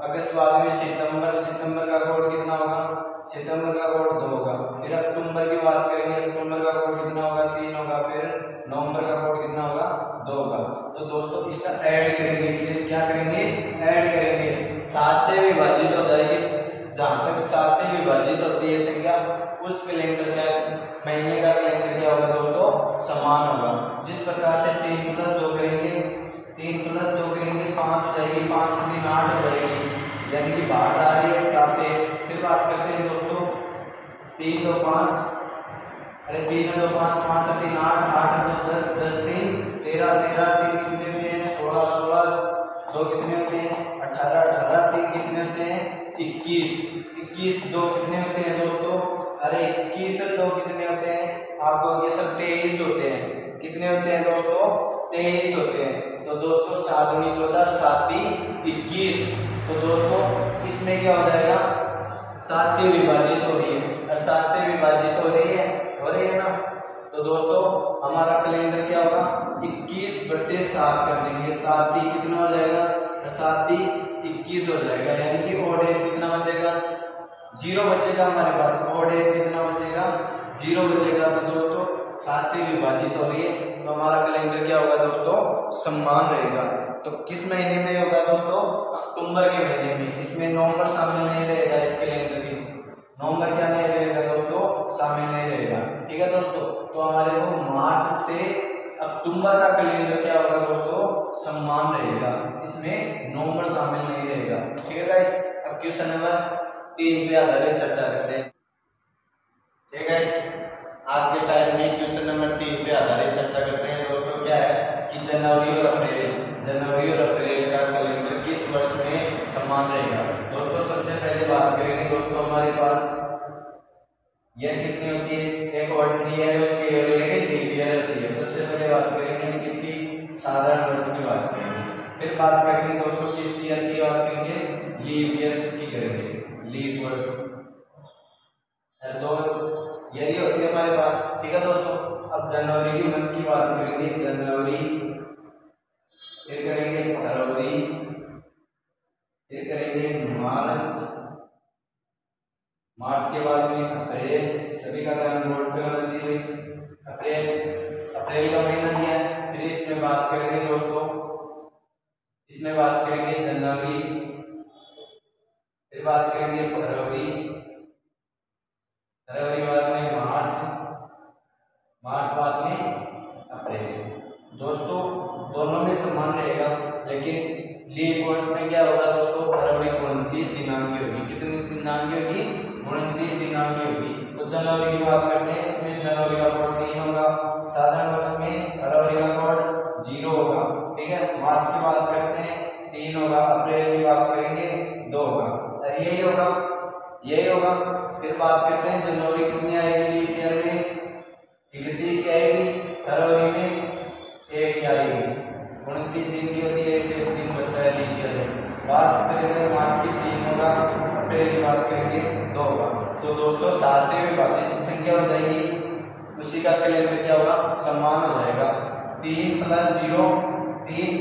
अगस्त बाद में सितंबर का कोड कितना होगा, सितंबर का कोड 2 होगा। फिर अक्टूबर की बात करेंगे, अक्टूबर का कोड कितना होगा 3 होगा। फिर नवंबर का कोड कितना होगा 2 होगा। तो दोस्तों इसका ऐड करेंगे, क्या करेंगे ऐड करेंगे, 7 से विभाजित हो जाएगी। जहाँ तक 7 से विभाजित होती है संख्या उस कैलेंडर का महीने का कैलेंडर क्या होगा दोस्तों समान होगा। जिस प्रकार से 3 + 2 करेंगे, 3 + 2 करेंगे 5 हो जाएगी, 5 से 3 8 हो जाएगी यानी कि बाहर आ रही है 7 से। फिर बात करते हैं दोस्तों 3 2 5, अरे 3 2 5 5 3 8 8 2 10 10 3 13 13 3 कितने होते हैं 16 16 2 कितने होते हैं 18 18 3 कितने होते हैं 21 21 2 कितने होते हैं दोस्तों, अरे 21 और 2 कितने होते हैं आपको ये सब 23 होते हैं। कितने होते हैं दोस्तों 23 होते हैं। तो दोस्तों 7 दूनी 14 7 3 21। तो दोस्तों इसमें क्या हो जाएगा 7 से विभाजित हो रही है और 7 से विभाजित हो रही है ना। तो दोस्तों हमारा कैलेंडर क्या होगा 21/7 कर देंगे। 7 3 कितना हो जाएगा 7 3 21 हो जाएगा यानी कि ओड एज कितना बचेगा 0 बचेगा हमारे पास। ओड एज कितना बचेगा 0 बचेगा। तो दोस्तों 7 से विभाजित हो रही है तो हमारा कैलेंडर क्या होगा दोस्तों समान रहेगा। तो किस महीने में होगा दोस्तों अक्टूबर के महीने में। इसमें नवंबर शामिल नहीं रहेगा, इस कैलेंडर में नवंबर क्या नहीं रहेगा दोस्तों शामिल नहीं रहेगा। ठीक है दोस्तों, तो हमारे को मार्च से अक्टूबर का कैलेंडर क्या होगा दोस्तों समान रहेगा, इसमें नवंबर शामिल नहीं रहेगा। ठीक है गाइस, अब क्वेश्चन नंबर 3 पे आधारित चर्चा करते हैं। ठीक है गाइस, आज के टाइम में क्वेश्चन नंबर 3 पे आधारित चर्चा करते हैं दोस्तों। क्या है कि जनवरी और अप्रैल का कैलेंडर किस वर्ष में समान रहेगा। दोस्तों सबसे पहले बात करेंगे दोस्तों हमारे पास यह कितनी होती है, एक ऑर्डिनरी ईयर होती है और एक लीप ईयर होती है। सबसे पहले बात करेंगे हम किसकी साधारण वर्ष की बात करेंगे। फिर बात करेंगे दोस्तों किस ईयर की बात करेंगे लीप ईयर की करेंगे, लीप वर्ष। तो यही होती है हमारे पास। ठीक है दोस्तों, अब जनवरी की मंथ की बात करेंगे, जनवरी, फिर करेंगे फरवरी, फिर करेंगे मार्च के बाद में अप्रैल। सभी का ध्यान बोर्ड पे होना चाहिए। अप्रैल का महीना दिया है। फिर इसमें बात करेंगे दोस्तों, इसमें बात करेंगे जनवरी, फिर बात करेंगे फरवरी बाद में मार्च बाद में अप्रैल। दोस्तों दोनों में समान रहेगा, लेकिन लीप वर्ष में क्या होगा दोस्तों फरवरी 29 दिनांक की होगी। कितनी दिनांक की होगी 29 दिनांक की होगी। तो जनवरी की बात करते हैं, इसमें जनवरी का कोड 3 होगा। साधारण वर्ष में फरवरी का कोड 0 होगा। ठीक है, मार्च की बात करते हैं 3 होगा, अप्रैल की बात करेंगे 2 होगा और यही होगा। फिर बात करते हैं जनवरी कितनी आएगी लीप ईयर में 31 की आएगी, फरवरी में 1 आएगी, 29 दिन की होती है, 1 शेष दिन बचता है लीप ईयर में। बात करेंगे मार्च की 3 होगा, अप्रैल की बात करेंगे 2 होगा। तो दोस्तों 7 से विभाजित संख्या हो जाएगी, उसी का कैलेंडर क्या होगा समान हो जाएगा। 3 + 0 3,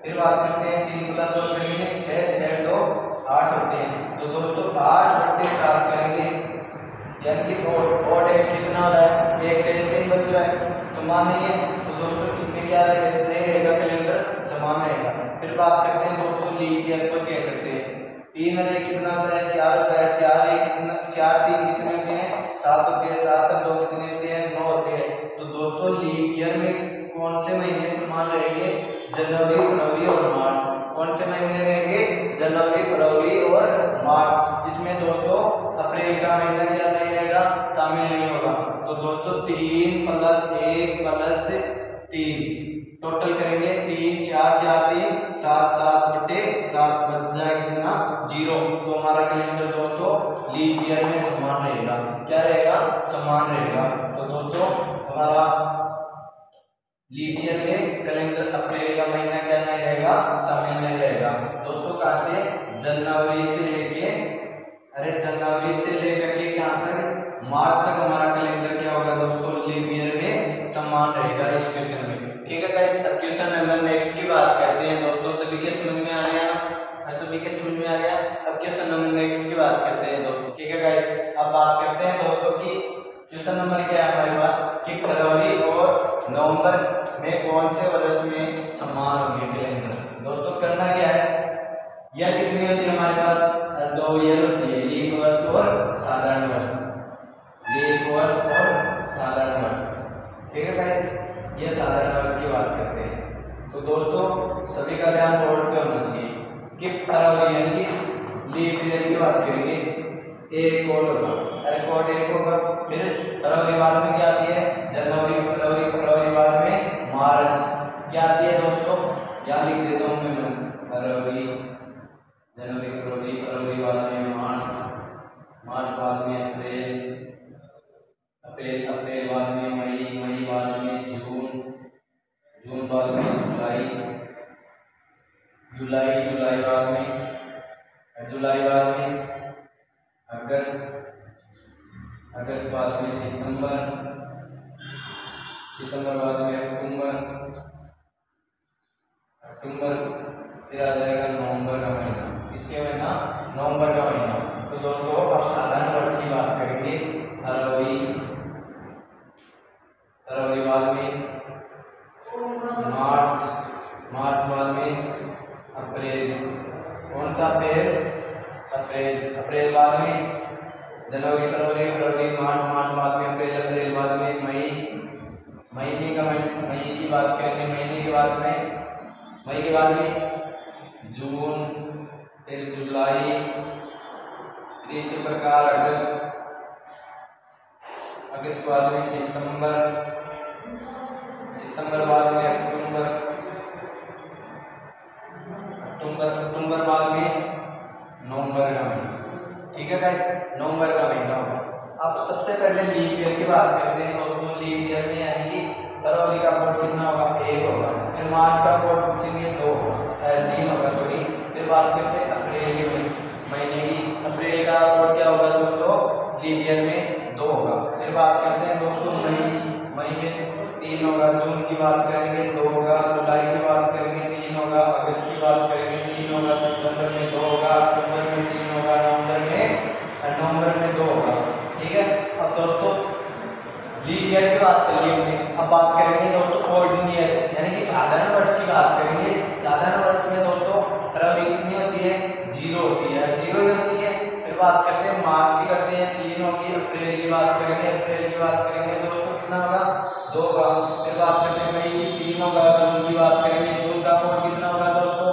फिर बात करते हैं 3 + 1 करेंगे 6 6 2 8 होते हैं। तो दोस्तों 8/7 करेंगे यानी कि ओड एज कितना हो रहा है 1 शेष दिन बच रहा है। समान नहीं है, तो दोस्तों इसमें क्या नहीं रहेगा, कैलेंडर समान रहेगा। फिर बात करते हैं दोस्तों लीप ईयर को चेक करते हैं। 3 और 1 कितना होता है, 4 होता है। 4 1 कितना, 4 3 कितने होते हैं, 7 होते हैं। 7 और 2 कितने होते हैं, 9 होते हैं। तो दोस्तों लीप ईयर में कौन से महीने समान रहेंगे, जनवरी, फरवरी और मार्च। कौन से महीने रहेंगे, जनवरी, फरवरी और मार्च। इसमें दोस्तों अप्रैल का महीना क्या नहीं रहेगा, शामिल नहीं होगा। तो दोस्तों 3 + 1 + 3 टोटल करेंगे 3 4 4 3 7 7/7 बच जाए कितना, 0। तो हमारा कैलेंडर दोस्तों लीप ईयर में समान रहेगा। क्या रहेगा, समान रहेगा। तो दोस्तों हमारा लीप ईयर में कैलेंडर अप्रैल का महीना क्या नहीं रहेगा, शामिल नहीं रहेगा। दोस्तों कहाँ से, जनवरी से लेकर के कहाँ तक, मार्च तक हमारा कैलेंडर क्या होगा दोस्तों, लीप ईयर में समान रहेगा इस क्वेश्चन में। ठीक है गाइस, अब क्वेश्चन नंबर नेक्स्ट की बात करते हैं दोस्तों। सभी के समझ में आ गया ना, सभी के समझ में आ गया। अब क्वेश्चन नंबर नेक्स्ट की बात करते हैं दोस्तों। ठीक है गाइस, अब बात करते हैं दोस्तों की क्वेश्चन नंबर क्या है हमारे पास, कि फरवरी और नवंबर में कौन से वर्ष में समान होंगे कैलेंडर। दोस्तों करना क्या है, यह कितनी होती है हमारे पास, 2 ईयर होती है, लीप वर्ष और साधारण वर्ष, लीप वर्ष और साधारण वर्ष। ठीक है गाइस, ये साधारण वर्ष की बात करते हैं। तो दोस्तों सभी का ध्यान बोर्ड पे होना चाहिए कि फरवरी यानी कि लीप ईयर की बात करेंगे, एक कोड होगा, कोड 1 होगा। फिर फरवरी बाद में क्या आती है, जनवरी, फरवरी बाद में मार्च क्या आती है दोस्तों, यहाँ लिख देता हूँ मैं, फरवरी, जनवरी, फरवरी बाद में मार्च, मार्च बाद में अप्रैल, अप्रैल बाद में मई बाद में जून बाद में जुलाई बाद में अगस्त बाद में सितंबर बाद में अक्टूबर, फिर आ जाएगा नवंबर का महीना, इसके महीना नवंबर का महीना। तो दोस्तों अब साधारण वर्ष की बात करेंगे, फरवरी बाद में मार्च बाद में अप्रैल, कौन सा अप्रैल बाद में जनवरी, फरवरी मार्च बाद में अप्रैल बाद में महीने की बात करेंगे, मई के बाद में जून, फिर जुलाई, फिर इसी प्रकार अगस्त बाद में सितंबर बाद में अक्टूबर बाद में नवंबर का महीना। ठीक है गाइस, नवंबर का महीना होगा। अब सबसे पहले लीप ईयर की बात करते हैं दोस्तों। लीप ईयर में यानी कि फरवरी का कोड कितना होगा, 1 होगा। फिर मार्च का कोड पूछेंगे 3 होगा, सॉरी। फिर बात करते हैं अप्रैल के महीने की, अप्रैल का कोड क्या होगा दोस्तों, लीप ईयर में 2 होगा। फिर बात करते हैं दोस्तों मई में 3 होगा, जून की बात करेंगे 2 होगा, जुलाई की बात करेंगे 3 होगा, अगस्त की बात करेंगे 3 होगा, सितंबर में 2 होगा, अक्टूबर में 3 होगा, नवंबर में 2 होगा। ठीक है, अब दोस्तों लीप ईयर की बात कर ली हमने। अब बात करेंगे दोस्तों ऑर्डिनरी ईयर यानी कि साधारण वर्ष की बात करेंगे। साधारण वर्ष में दोस्तों फरवरी कितनी होती है, 0 होती है, 0 ही होती है। फिर बात करते हैं मार्च की, करते हैं 3 होगी। अप्रैल की बात करेंगे दोस्तों कितना होगा, 2 होगा। फिर बात करते हैं मई की, 3 होगा। जून की बात करेंगे, जून का कोड कितना होगा दोस्तों,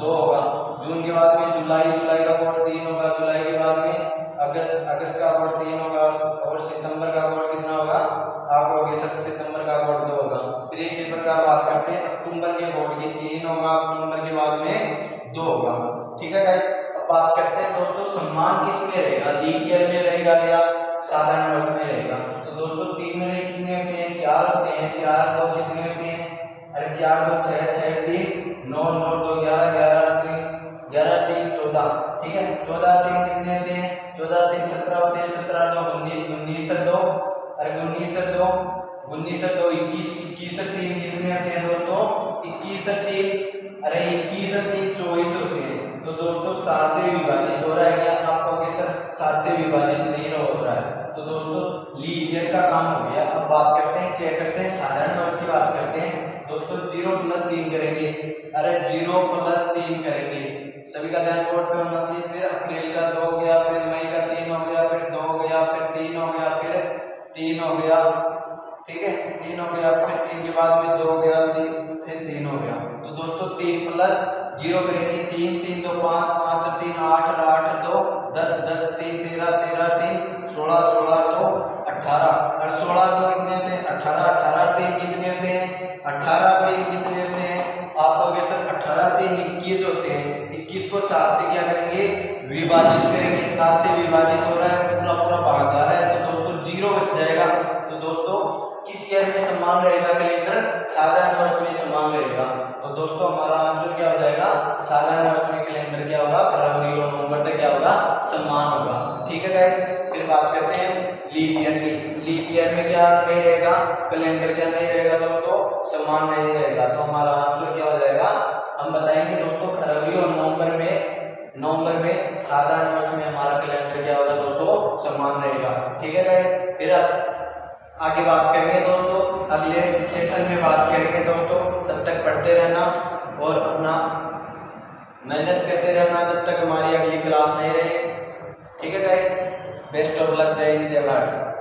2 होगा। जून के बाद में जुलाई का कोड 3 होगा। जुलाई के बाद में अगस्त का कोड 3 होगा। और सितंबर का कोड कितना होगा, आप होगी सितंबर का कोड 2 होगा। फिर इसी प्रकार बात करते हैं अक्टूबर के कोड की, 3 होगा। अक्टूबर के बाद में 2 होगा। ठीक है गाइस, अब बात करते हैं दोस्तों सम्मान किस में रहेगा, लीप ईयर में रहेगा या साधारण वर्ष में रहेगा। तो दोस्तों 3 में कितने होते हैं, 4 होते हैं। 4 2 कितने होते हैं, अरे 4 2 6 6 3 9 9 2 11 11 3 14। ठीक है, 14 3 कितने होते हैं, 14 3 17 होते हैं। 17 2 19 19 2, अरे 19 2 21 21 3 कितने होते हैं दोस्तों, 21 3, अरे 21 3 24 होते हैं। तो दोस्तों 7 से विभाजित हो रहा है क्या, आपको कि सर 7 से विभाजित नहीं हो रहा है। तो दोस्तों लीप ईयर का काम हो गया। अब बात करते हैं चेक करते हैं, साधारण वर्ष की बात करते हैं दोस्तों। 0 + 3 करेंगे, अरे 0 + 3 करेंगे, सभी का ध्यान बोर्ड पे होना चाहिए। फिर अप्रैल का 2 हो गया, फिर मई का 3 हो गया, फिर 2 हो गया, फिर 3 हो गया, फिर 3 हो गया, ठीक है 3 हो गया, फिर 3 के बाद में 2 हो गया, 3 फिर 3 हो गया। तो दोस्तों 3 + 0 करेंगे, 3 3 2 5 5 3 8 8 2 10 10 3 13 13 3 16 16 2 18 और 16 2 कितने होते हैं 18 18 3 कितने होते हैं 18 3 कितने होते हैं आप कहोगे सर 18 3 21 होते हैं। 21 को 7 से क्या करेंगे विभाजित करेंगे, 7 से विभाजित हो रहा है, पूरा पूरा भाग जा रहा है, तो दोस्तों 0 बच जाएगा। तो दोस्तों किस ईयर में समान रहेगा कैलेंडर, साधारण वर्ष में समान रहेगा। तो दोस्तों हमारा आंसर क्या हो जाएगा, साधारण वर्ष में कैलेंडर क्या होगा फरवरी और नवंबर तक क्या होगा समान होगा। ठीक है गाइस, फिर बात करते हैं लीप ईयर की। लीप ईयर में क्या नहीं रहेगा, कैलेंडर क्या नहीं रहेगा दोस्तों, समान नहीं रहेगा। तो हमारा आंसर क्या हो जाएगा, हम बताएंगे दोस्तों फरवरी और नवंबर में साधारण वर्ष में हमारा कैलेंडर क्या होगा दोस्तों समान रहेगा। ठीक है गाइस, फिर अब आगे बात करेंगे दोस्तों, अगले सेशन में बात करेंगे दोस्तों। तब तक पढ़ते रहना और अपना मेहनत करते रहना जब तक हमारी अगली क्लास नहीं रहे। ठीक है गाइस, बेस्ट ऑफ लक, जय हिंद जय भारत।